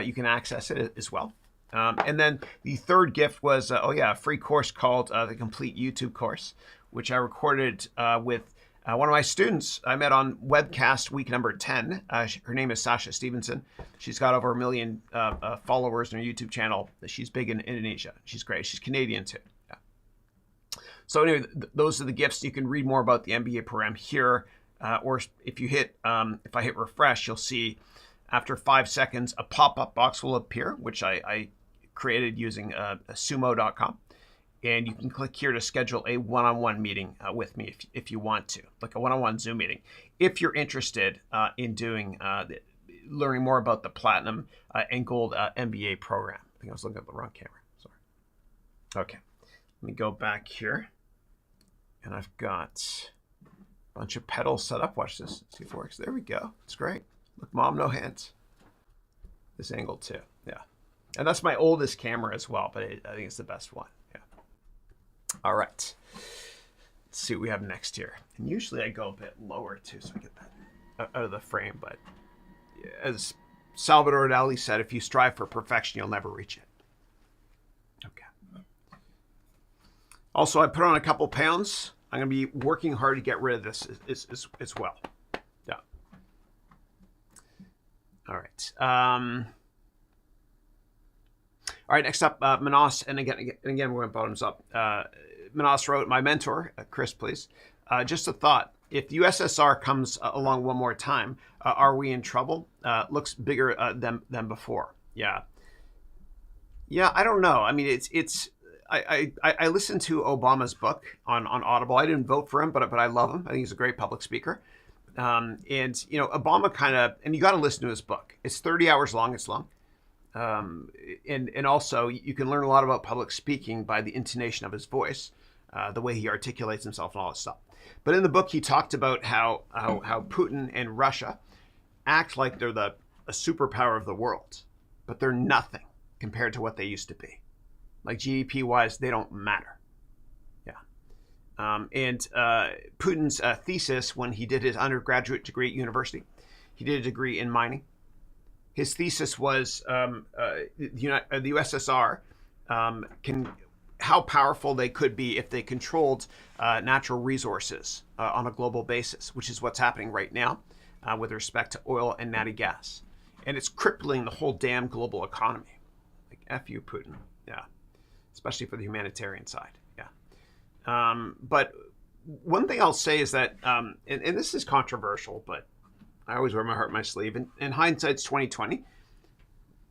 You can access it as well. And then the third gift was, a free course called the Complete YouTube Course, which I recorded with one of my students I met on webcast week number 10. Her name is Sasha Stevenson. She's got over 1 million followers on her YouTube channel. She's big in Indonesia. She's great. She's Canadian too. Yeah. So anyway, those are the gifts. You can read more about the MBA program here. Or if you hit, if I hit refresh, you'll see after 5 seconds, a pop-up box will appear, which I created using sumo.com. And you can click here to schedule a one-on-one meeting with me if you want to, like a one-on-one Zoom meeting. If you're interested in doing, learning more about the Platinum and Gold MBA program. I think I was looking at the wrong camera, sorry. Okay, let me go back here. And I've got a bunch of pedals set up. Watch this, see if it works. There we go, it's great. Look, mom, no hands. This angle too, yeah. And that's my oldest camera as well, but I think it's the best one, yeah. All right, let's see what we have next here. And usually I go a bit lower too, so I get that out of the frame. But as Salvador Dali said, if you strive for perfection, you'll never reach it. Okay. Also, I put on a couple pounds. I'm going to be working hard to get rid of this as well. Yeah. All right. All right, next up, Manas, and again, we're going bottoms up. Manas wrote, my mentor, Chris, please. Just a thought. If the USSR comes along one more time, are we in trouble? Looks bigger than before. Yeah. Yeah, I don't know. I mean, I listened to Obama's book on Audible. I didn't vote for him, but I love him. I think he's a great public speaker. And you know, Obama and you got to listen to his book. It's 30 hours long. It's long. And also you can learn a lot about public speaking by the intonation of his voice, the way he articulates himself and all that stuff. But in the book, he talked about how Putin and Russia act like they're a superpower of the world, but they're nothing compared to what they used to be. Like GDP wise, they don't matter. Yeah. And Putin's thesis when he did his undergraduate degree at university, he did a degree in mining. His thesis was the USSR how powerful they could be if they controlled natural resources on a global basis, which is what's happening right now with respect to oil and natty gas. And it's crippling the whole damn global economy. Like, F you, Putin. Yeah. Especially for the humanitarian side. Yeah. But one thing I'll say is that, and this is controversial, but I always wear my heart on my sleeve. And in hindsight's 2020.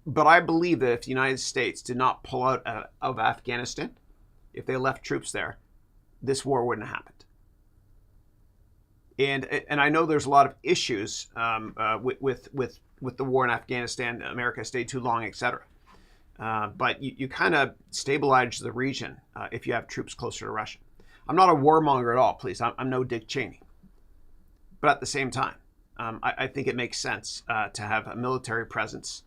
But I believe that if the United States did not pull out of Afghanistan, if they left troops there, this war wouldn't have happened. And I know there's a lot of issues with the war in Afghanistan. America stayed too long, etc. But you kind of stabilize the region if you have troops closer to Russia. I'm not a warmonger at all, please. I'm no Dick Cheney. But at the same time, I think it makes sense to have a military presence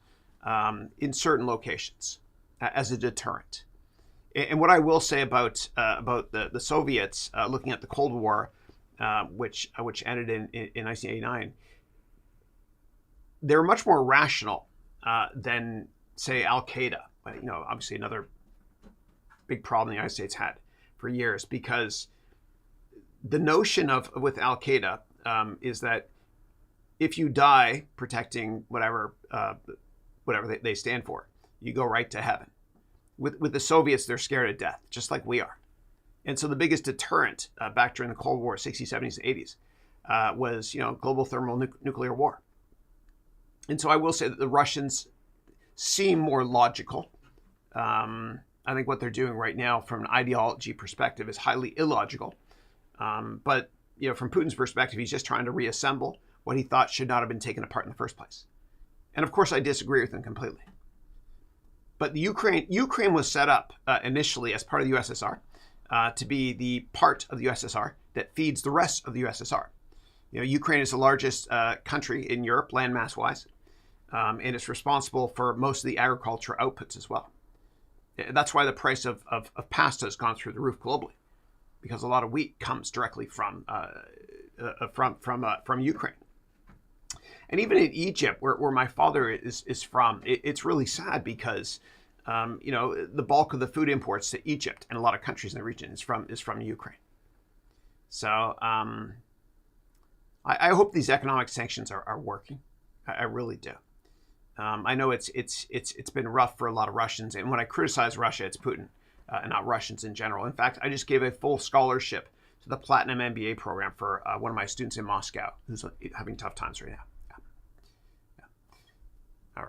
in certain locations as a deterrent. And what I will say about the Soviets looking at the Cold War, which ended in 1989, they're much more rational than, say, Al Qaeda. You know, obviously another big problem the United States had for years, because the notion with Al Qaeda is that if you die protecting whatever they stand for, you go right to heaven. With the Soviets, they're scared of death, just like we are. And so the biggest deterrent back during the Cold War, 60s, 70s, 80s, was, you know, global thermonuclear war. And so I will say that the Russians seem more logical. I think what they're doing right now from an ideology perspective is highly illogical. But, you know, from Putin's perspective, he's just trying to reassemble what he thought should not have been taken apart in the first place. And of course, I disagree with him completely. But the Ukraine was set up initially as part of the USSR to be the part of the USSR that feeds the rest of the USSR. You know, Ukraine is the largest country in Europe, landmass-wise, and it's responsible for most of the agriculture outputs as well. That's why the price of pasta has gone through the roof globally, because a lot of wheat comes directly from Ukraine. And even in Egypt, where my father is from, it's really sad because, you know, the bulk of the food imports to Egypt and a lot of countries in the region is from Ukraine. So I hope these economic sanctions are working. I really do. I know it's been rough for a lot of Russians, and when I criticize Russia, it's Putin and not Russians in general. In fact, I just gave a full scholarship to the Platinum MBA program for one of my students in Moscow who's having tough times right now. All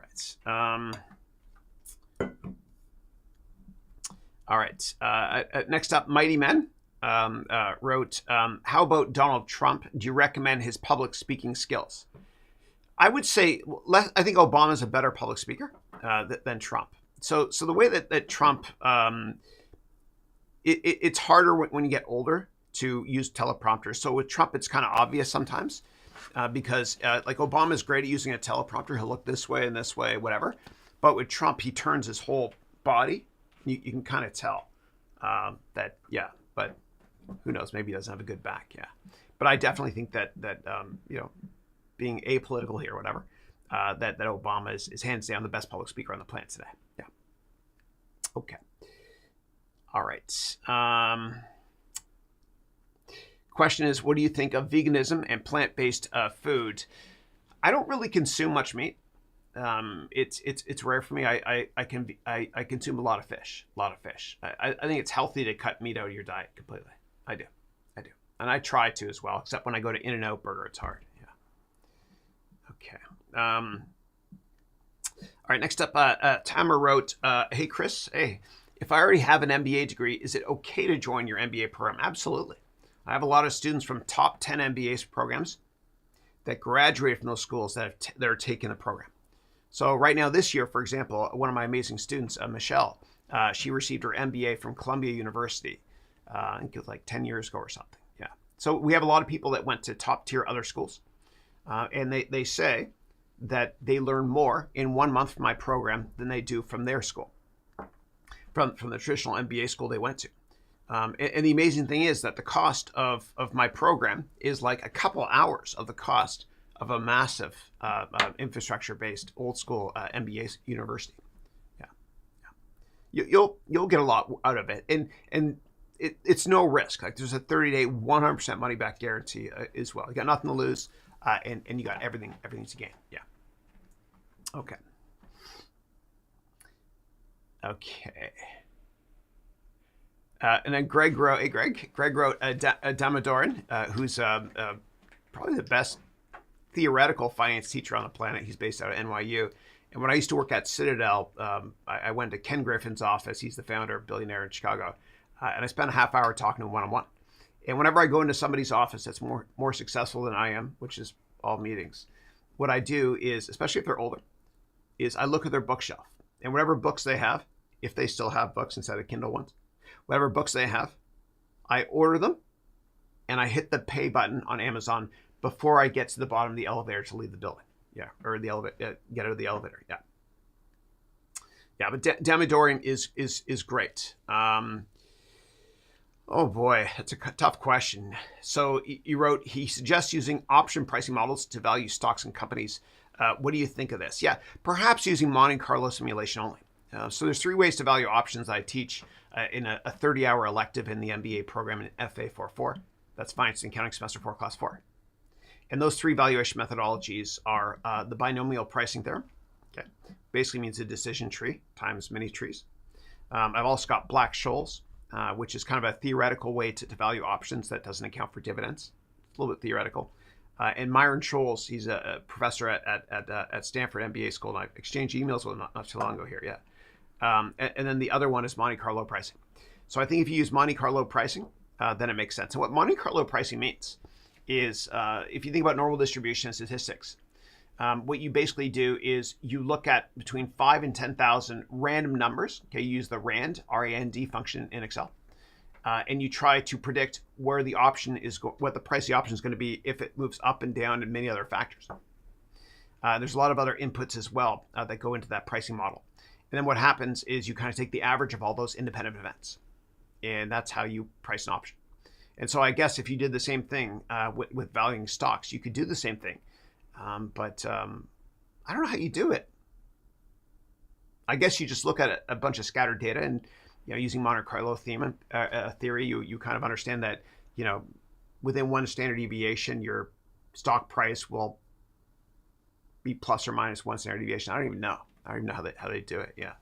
right. Next up, Mighty Men wrote, how about Donald Trump? Do you recommend his public speaking skills? I would say, I think Obama's a better public speaker than Trump. So the way that Trump, it's harder when you get older to use teleprompters. So with Trump, it's kind of obvious sometimes. Because like Obama's great at using a teleprompter. He'll look this way and this way, whatever. But with Trump, he turns his whole body. You can kind of tell that, yeah, but who knows? Maybe he doesn't have a good back, yeah. But I definitely think that you know, being apolitical here, whatever, that Obama is hands down the best public speaker on the planet today. Yeah. Okay. All right. Question is, what do you think of veganism and plant-based food? I don't really consume much meat. It's rare for me. I consume a lot of fish. I think it's healthy to cut meat out of your diet completely. I do, and I try to as well. Except when I go to In-N-Out Burger, it's hard. Yeah. Okay. All right. Next up, Tamara wrote, "Hey Chris, hey, if I already have an MBA degree, is it okay to join your MBA program?" Absolutely. I have a lot of students from top 10 MBA programs that graduated from those schools that are taking the program. So right now, this year, for example, one of my amazing students, Michelle, she received her MBA from Columbia University. I think it was like 10 years ago or something. Yeah. So we have a lot of people that went to top tier other schools. And they say that they learn more in 1 month from my program than they do from their school, from the traditional MBA school they went to. And the amazing thing is that the cost of my program is like a couple hours of the cost of a massive infrastructure-based old school MBA university. Yeah. You'll get a lot out of it, and it's no risk. Like there's a 30-day 100% money back guarantee as well. You got nothing to lose, and you got everything to gain. Yeah. Okay. And then Greg wrote, hey Greg wrote Damodaran, who's probably the best theoretical finance teacher on the planet. He's based out of NYU. And when I used to work at Citadel, I went to Ken Griffin's office. He's the founder, billionaire in Chicago. And I spent a half hour talking to him one-on-one. And whenever I go into somebody's office that's more successful than I am, which is all meetings, what I do is, especially if they're older, is I look at their bookshelf. And whatever books they have, if they still have books instead of Kindle ones, whatever books they have, I order them and I hit the pay button on Amazon before I get to the bottom of the elevator to leave the building. Yeah, or the elevator, get out of the elevator. Yeah. Yeah, but Damodaran is great. Oh boy, that's a tough question. So you wrote, he suggests using option pricing models to value stocks and companies. What do you think of this? Yeah, perhaps using Monte Carlo simulation only. So there's 3 ways to value options I teach in a 30-hour elective in the MBA program in FA44. That's Finance and Accounting Semester 4, Class 4. And those 3 valuation methodologies are the binomial pricing theorem. Okay, basically means a decision tree times many trees. I've also got Black-Scholes, which is kind of a theoretical way to value options that doesn't account for dividends. It's a little bit theoretical. And Myron Scholes, he's a professor at Stanford MBA school, and I've exchanged emails with him not too long ago here. Yeah. And then the other one is Monte Carlo pricing. So I think if you use Monte Carlo pricing, then it makes sense. And what Monte Carlo pricing means is, if you think about normal distribution and statistics, what you basically do is you look at between 5 and 10,000 random numbers. Okay, you use the RAND, R-A-N-D function in Excel, and you try to predict where the option is, what the price of the option is going to be if it moves up and down and many other factors. There's a lot of other inputs as well that go into that pricing model. And then what happens is you kind of take the average of all those independent events, and that's how you price an option. And so I guess if you did the same thing with valuing stocks, you could do the same thing. But I don't know how you do it. I guess you just look at a bunch of scattered data, and using Monte Carlo theory, you kind of understand that within one standard deviation, your stock price will be plus or minus one standard deviation. I don't even know how they do it. Yeah,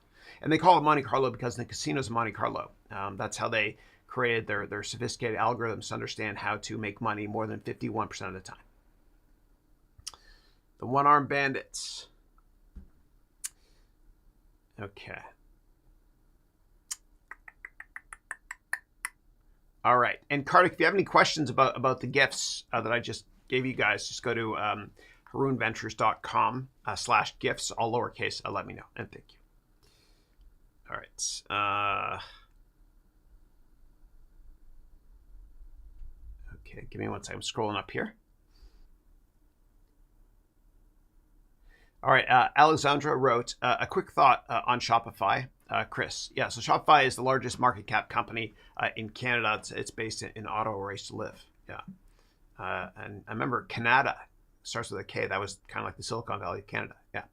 and they call it Monte Carlo because in the casinos of Monte Carlo, that's how they created their sophisticated algorithms to understand how to make money more than 51% of the time. The one-armed bandits. Okay. All right. And Kartik, if you have any questions about the gifts that I just gave you guys, just go to harounventures.com/gifts, all lowercase. Let me know. And thank you. All right. Okay. Give me one second. I'm scrolling up here. All right, Alexandra wrote, a quick thought on Shopify. Chris, yeah, so Shopify is the largest market cap company in Canada. It's based in Ottawa, where I used to live. Yeah, and I remember Canada starts with a K. That was kind of like the Silicon Valley of Canada. Yeah.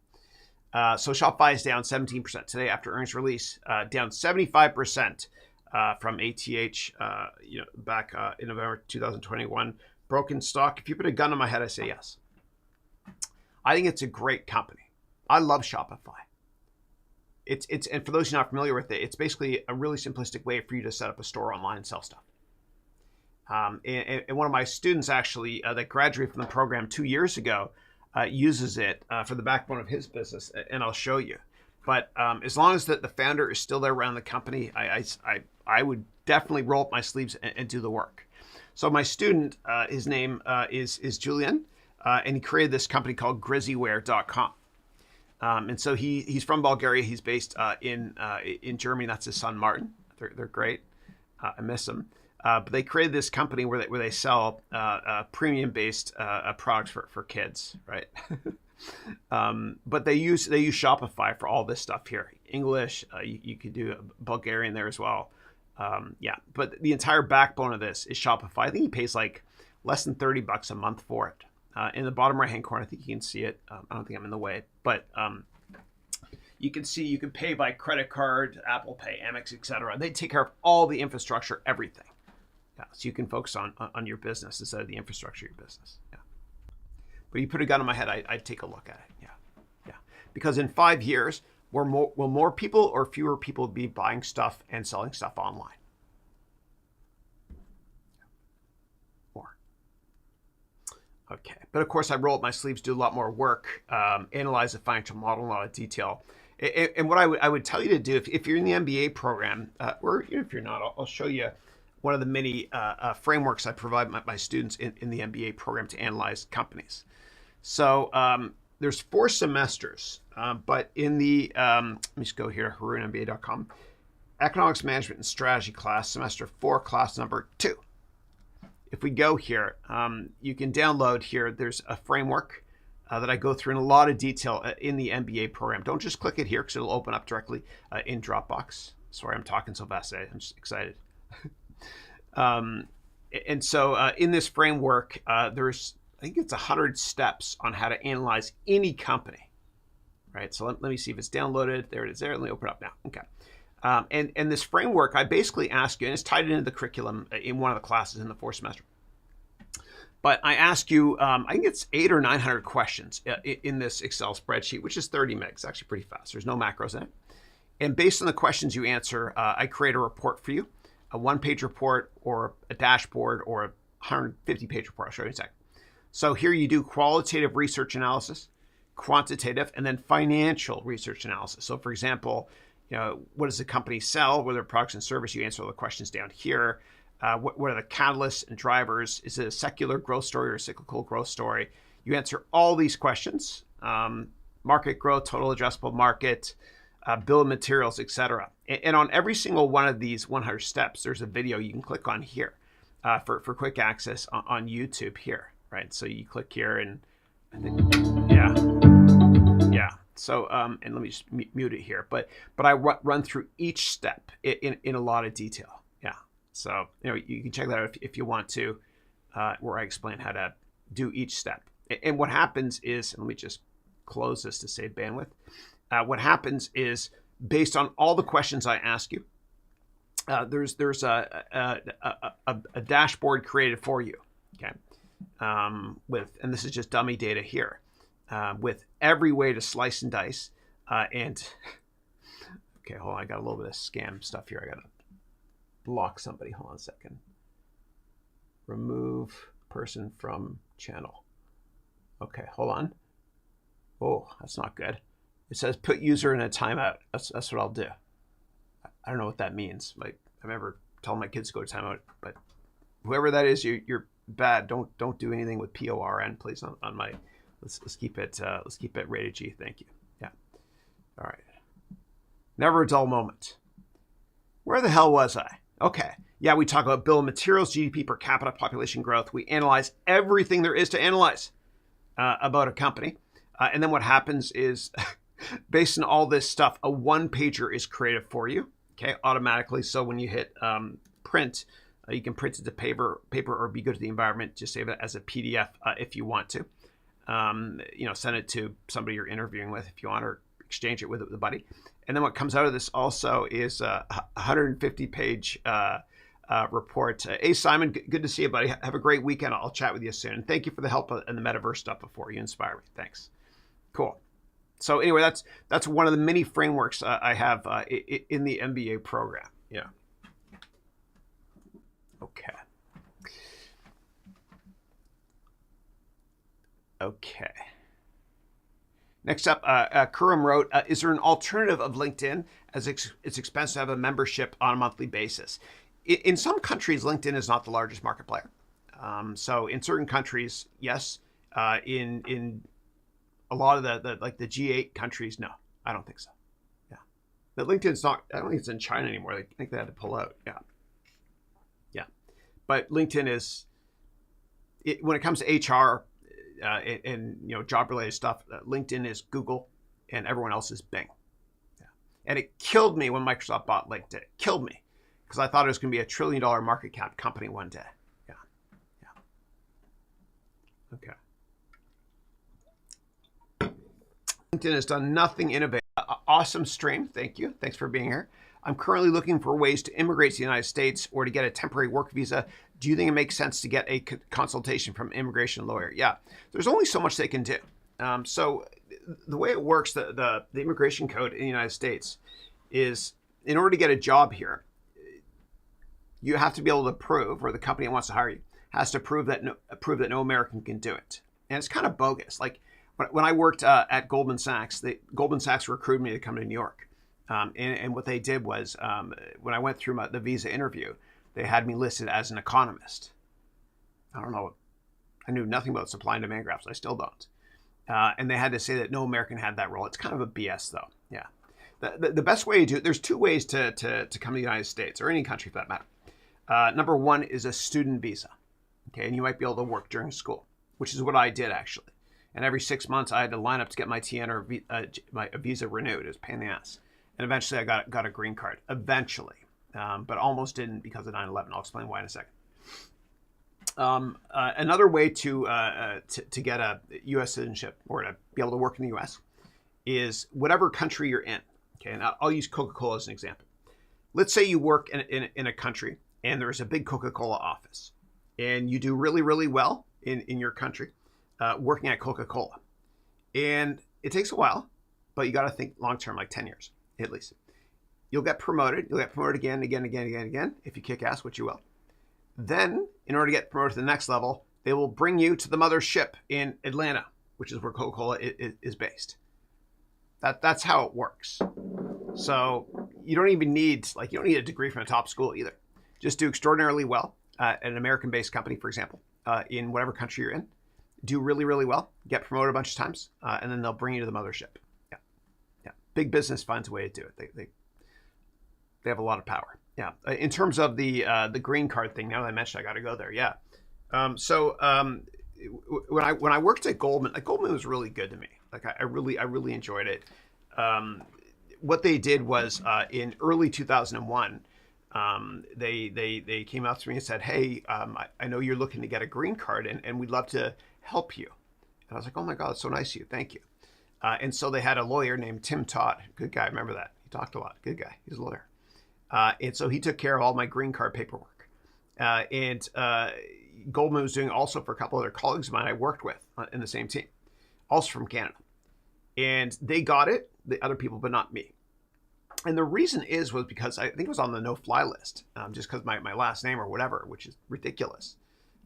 So Shopify is down 17% today after earnings release, down 75% from ATH, back in November 2021. Broken stock. If you put a gun on my head, I say yes. I think it's a great company. I love Shopify. It's and for those who are not familiar with it, it's basically a really simplistic way for you to set up a store online and sell stuff. And one of my students actually that graduated from the program 2 years ago uses it for the backbone of his business, and I'll show you. But as long as the founder is still there around the company, I would definitely roll up my sleeves and do the work. So my student, his name is Julian, and he created this company called grizzyware.com. And so he's from Bulgaria. He's based in Germany. That's his son, Martin. They're great. I miss them. But they created this company where they sell premium-based products for kids, right? But they use Shopify for all this stuff here. English, you could do Bulgarian there as well. Yeah, but the entire backbone of this is Shopify. I think he pays like less than $30 a month for it. In the bottom right-hand corner, I think you can see it. I don't think I'm in the way, but you can see you can pay by credit card, Apple Pay, Amex, etc. They take care of all the infrastructure, everything. Yeah, so you can focus on your business instead of the infrastructure of your business. Yeah. But you put a gun on my head, I'd take a look at it. Yeah. Because in 5 years, will more people or fewer people be buying stuff and selling stuff online? More. Okay. But of course, I roll up my sleeves, do a lot more work, analyze the financial model in a lot of detail. And what I would tell you to do, if you're in the MBA program, or if you're not, I'll show you one of the many frameworks I provide my students in the MBA program to analyze companies. So there's 4 semesters, but in the, let me just go here, HarounMBA.com, Economics Management and Strategy class, semester 4, class number 2. If we go here, you can download here, there's a framework that I go through in a lot of detail in the MBA program. Don't just click it here because it'll open up directly in Dropbox. Sorry, I'm talking so fast today. I'm just excited. And so in this framework, there's, I think it's 100 steps on how to analyze any company, right? So let me see if it's downloaded. There it is there. Let me open it up now. Okay. And this framework, I basically ask you, and it's tied into the curriculum in one of the classes in the 4th semester. But I ask you, I think it's 800 or 900 questions in this Excel spreadsheet, which is 30 megs, actually pretty fast. There's no macros in it. And based on the questions you answer, I create a report for you, a 1-page report or a dashboard or a 150-page report. I'll show you in a second. So here you do qualitative research analysis, quantitative, and then financial research analysis. So for example, what does the company sell? What are their products and service? You answer all the questions down here. What are the catalysts and drivers? Is it a secular growth story or a cyclical growth story? You answer all these questions, market growth, total addressable market, bill of materials, etc. And on every single one of these 100 steps, there's a video you can click on here for quick access on YouTube here, right? So you click here and I think, yeah. So, and let me just mute it here, but I run through each step in a lot of detail. Yeah. So, you can check that out if you want to, where I explain how to do each step. And what happens is, and let me just close this to save bandwidth. What happens is, based on all the questions I ask you, there's a dashboard created for you, okay? And this is just dummy data here, with every way to slice and dice, and okay, hold on, I got a little bit of scam stuff here. I gotta block somebody. Hold on a second. Remove person from channel. Okay, hold on. Oh, that's not good. It says put user in a timeout. That's what I'll do. I don't know what that means. Like, I remember telling my kids to go to timeout, but whoever that is, you're bad. Don't do anything with PORN, please. On my, let's keep it rated G. Thank you. Yeah. All right. Never a dull moment. Where the hell was I? Okay. Yeah, we talk about bill of materials, GDP per capita, population growth. We analyze everything there is to analyze about a company. And then what happens is, based on all this stuff, a 1-pager is created for you, okay, automatically. So when you hit print, you can print it to paper or be good to the environment. Just save it as a PDF if you want to. Send it to somebody you're interviewing with if you want, or exchange it with a buddy. And then what comes out of this also is a 150-page report. Hey, Simon, good to see you, buddy. Have a great weekend. I'll chat with you soon. And thank you for the help in the metaverse stuff before. You inspire me. Thanks. Cool. So anyway, that's one of the many frameworks I have in the MBA program. Yeah. Okay. Okay. Next up, Haroun wrote, is there an alternative of LinkedIn, as it's expensive to have a membership on a monthly basis? In some countries, LinkedIn is not the largest market player. So in certain countries, yes. In a lot of the G8 countries, no, I don't think so. Yeah. But LinkedIn's not, I don't think it's in China anymore. I think they had to pull out. Yeah. Yeah. But LinkedIn is, when it comes to HR, and job related stuff, LinkedIn is Google and everyone else is Bing. Yeah. And it killed me when Microsoft bought LinkedIn. It killed me because I thought it was going to be a $1 trillion market cap company one day. Yeah. Yeah. Okay. LinkedIn has done nothing innovative. Awesome stream. Thank you. Thanks for being here. I'm currently looking for ways to immigrate to the United States or to get a temporary work visa. Do you think it makes sense to get a consultation from an immigration lawyer? Yeah, there's only so much they can do. So the way it works, the immigration code in the United States is, in order to get a job here, you have to be able to prove, or the company that wants to hire you has to prove that no American can do it. And it's kind of bogus. Like when I worked at Goldman Sachs, Goldman Sachs recruited me to come to New York. And what they did was, when I went through the visa interview, they had me listed as an economist. I don't know. I knew nothing about supply and demand graphs. I still don't. And they had to say that no American had that role. It's kind of a BS, though. Yeah. The best way to do it, there's two ways to come to the United States, or any country for that matter. Number one is a student visa. Okay, and you might be able to work during school, which is what I did, actually. And every 6 months, I had to line up to get my TN or my visa renewed. It was a pain in the ass. And eventually, I got a green card. Eventually. But almost didn't because of 9/11. I'll explain why in a second. Another way to get a U.S. citizenship, or to be able to work in the U.S., is whatever country you're in. Okay, and I'll use Coca-Cola as an example. Let's say you work in a country and there's a big Coca-Cola office, and you do really, really well in your country working at Coca-Cola. And it takes a while, but you got to think long-term, like 10 years at least. You'll get promoted. You'll get promoted again. If you kick ass, which you will. Then, in order to get promoted to the next level, they will bring you to the mothership in Atlanta, which is where Coca-Cola is based. That's how it works. So you don't even need, you don't need a degree from a top school either. Just do extraordinarily well at an American-based company, for example, in whatever country you're in. Do really, really well. Get promoted a bunch of times, and then they'll bring you to the mothership. Yeah. Big business finds a way to do it. They have a lot of power. Yeah. In terms of the green card thing, now that I mentioned, I got to go there. Yeah. When I worked at Goldman, Goldman was really good to me. I really enjoyed it. What they did was in early 2001, they came out to me and said, "Hey, I know you're looking to get a green card, and we'd love to help you." And I was like, "Oh my God, it's so nice of you. Thank you." And so they had a lawyer named Tim Todd. Good guy. Remember that? He talked a lot. Good guy. He's a lawyer. And so he took care of all my green card paperwork. And Goldman was doing also for a couple other colleagues of mine I worked with in the same team, also from Canada. And they got it, the other people, but not me. And the reason was because I think it was on the no-fly list, just because my last name or whatever, which is ridiculous.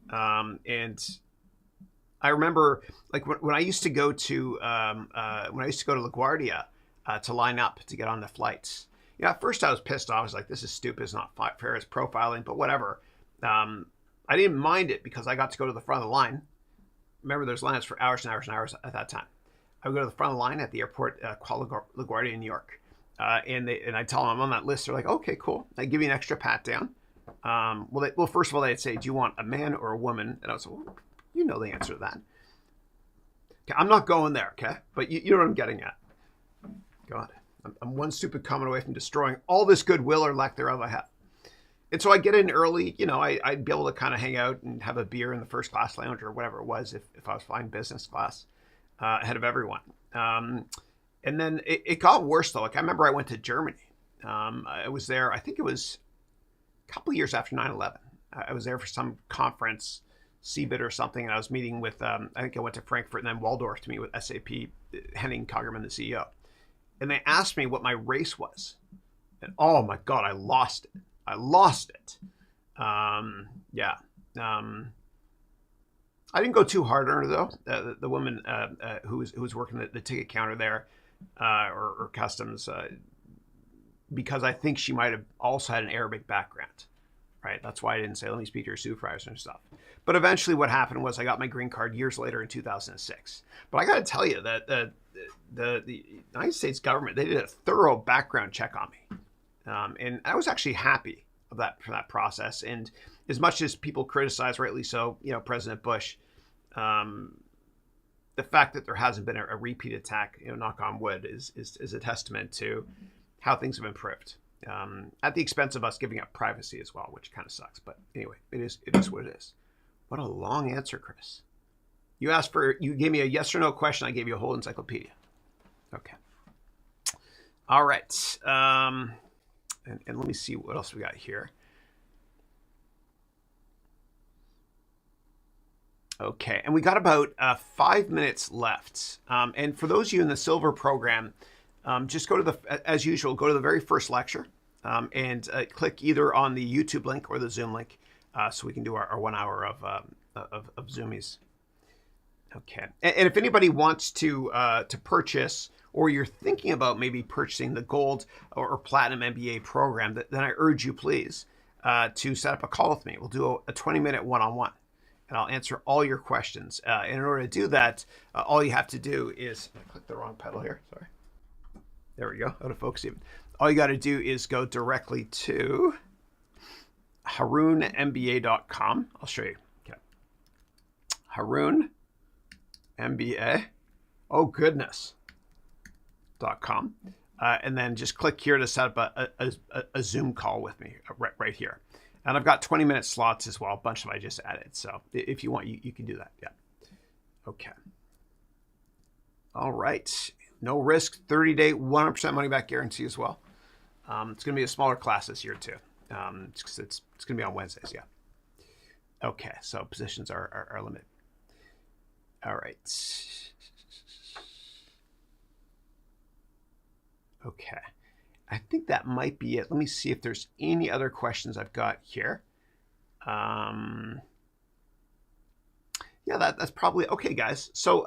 And I remember, when I used to go to LaGuardia to line up to get on the flights. Yeah, at first I was pissed off. I was like, "This is stupid. It's not fair. It's profiling," but whatever. I didn't mind it because I got to go to the front of the line. Remember, there's lines for hours and hours and hours at that time. I would go to the front of the line at the airport, Kuala LaGuardia in New York. And I tell them I'm on that list. They're like, "Okay, cool." They give you an extra pat down. Well, first of all, they'd say, "Do you want a man or a woman?" And I was like, "Well, you know the answer to that." Okay, I'm not going there, okay? But you know what I'm getting at. God, I'm one stupid comment away from destroying all this goodwill or lack thereof I have. And so I get in early, I'd be able to kind of hang out and have a beer in the first class lounge or whatever it was if I was flying business class ahead of everyone. And then it got worse though. Like I remember I went to Germany. I was there, I think it was a couple of years after 9/11. I was there for some conference, CBIT or something, and I was meeting with, I think I went to Frankfurt and then Waldorf to meet with SAP, Henning Kagerman, the CEO. And they asked me what my race was. And oh my God, I lost it. I lost it. Yeah. I didn't go too hard on her though. The woman who was working the ticket counter there, or customs, because I think she might have also had an Arabic background, right? That's why I didn't say, let me speak to your supervisor and stuff. But eventually what happened was I got my green card years later in 2006. But I got to tell you that the United States government, they did a thorough background check on me. And I was actually happy for that process. And as much as people criticize, rightly so, President Bush, the fact that there hasn't been a repeat attack, knock on wood, is a testament to how things have improved, at the expense of us giving up privacy as well, which kind of sucks. But anyway, it is what it is. What a long answer, Chris. You gave me a yes or no question. I gave you a whole encyclopedia. Okay. All right. And let me see what else we got here. Okay, and we got about 5 minutes left. And for those of you in the silver program, just go to as usual, go to the very first lecture and click either on the YouTube link or the Zoom link, so we can do our 1 hour of Zoomies. Okay, and if anybody wants to purchase, or you're thinking about maybe purchasing the gold or platinum MBA program, then I urge you please to set up a call with me. We'll do a 20-minute one-on-one, and I'll answer all your questions. And in order to do that, all you have to do is, I clicked the wrong pedal here, sorry. There we go, out of focus even. All you got to do is go directly to HarounMBA.com. I'll show you. Okay. Haroun MBA. Oh goodness. .com. And then just click here to set up a Zoom call with me right here. And I've got 20-minute slots as well, a bunch of them I just added. So if you want, you can do that. Yeah. Okay. All right. No risk, 30-day, 100% money back guarantee as well. It's going to be a smaller class this year too. It's going to be on Wednesdays. Yeah. Okay. So positions are limited. All right. Okay. I think that might be it. Let me see if there's any other questions I've got here. Yeah, that's probably okay, guys. So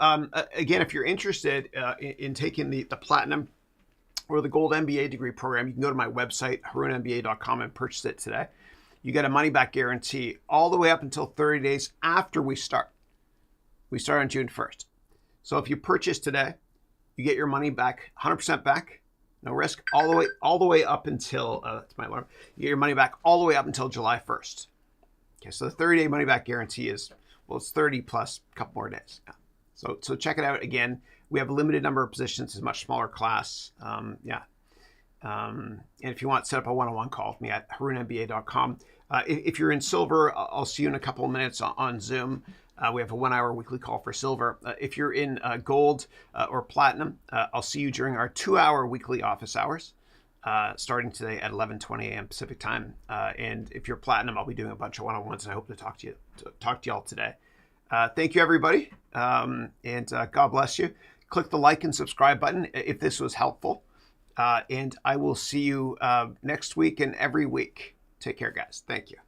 again, if you're interested in taking the platinum or the gold MBA degree program, you can go to my website, HarounMBA.com, and purchase it today. You get a money back guarantee all the way up until 30 days after we start. We start on June 1st. So if you purchase today, you get your money back, 100% back, no risk, all the way up until, that's my alarm, you get your money back all the way up until July 1st. Okay, so the 30-day money back guarantee is, well, it's 30 plus a couple more days. Yeah. So check it out. Again, we have a limited number of positions. It's a much smaller class. Yeah. And if you want, set up a one-on-one call with me at HarounMBA.com. If you're in silver, I'll see you in a couple of minutes on Zoom. We have a 1 hour weekly call for silver. If you're in gold or platinum, I'll see you during our 2 hour weekly office hours, starting today at 11:20 a.m. Pacific time. And if you're platinum, I'll be doing a bunch of one-on-ones, and I hope to talk to you all today. Thank you, everybody. And God bless you. Click the like and subscribe button if this was helpful. And I will see you next week and every week. Take care, guys. Thank you.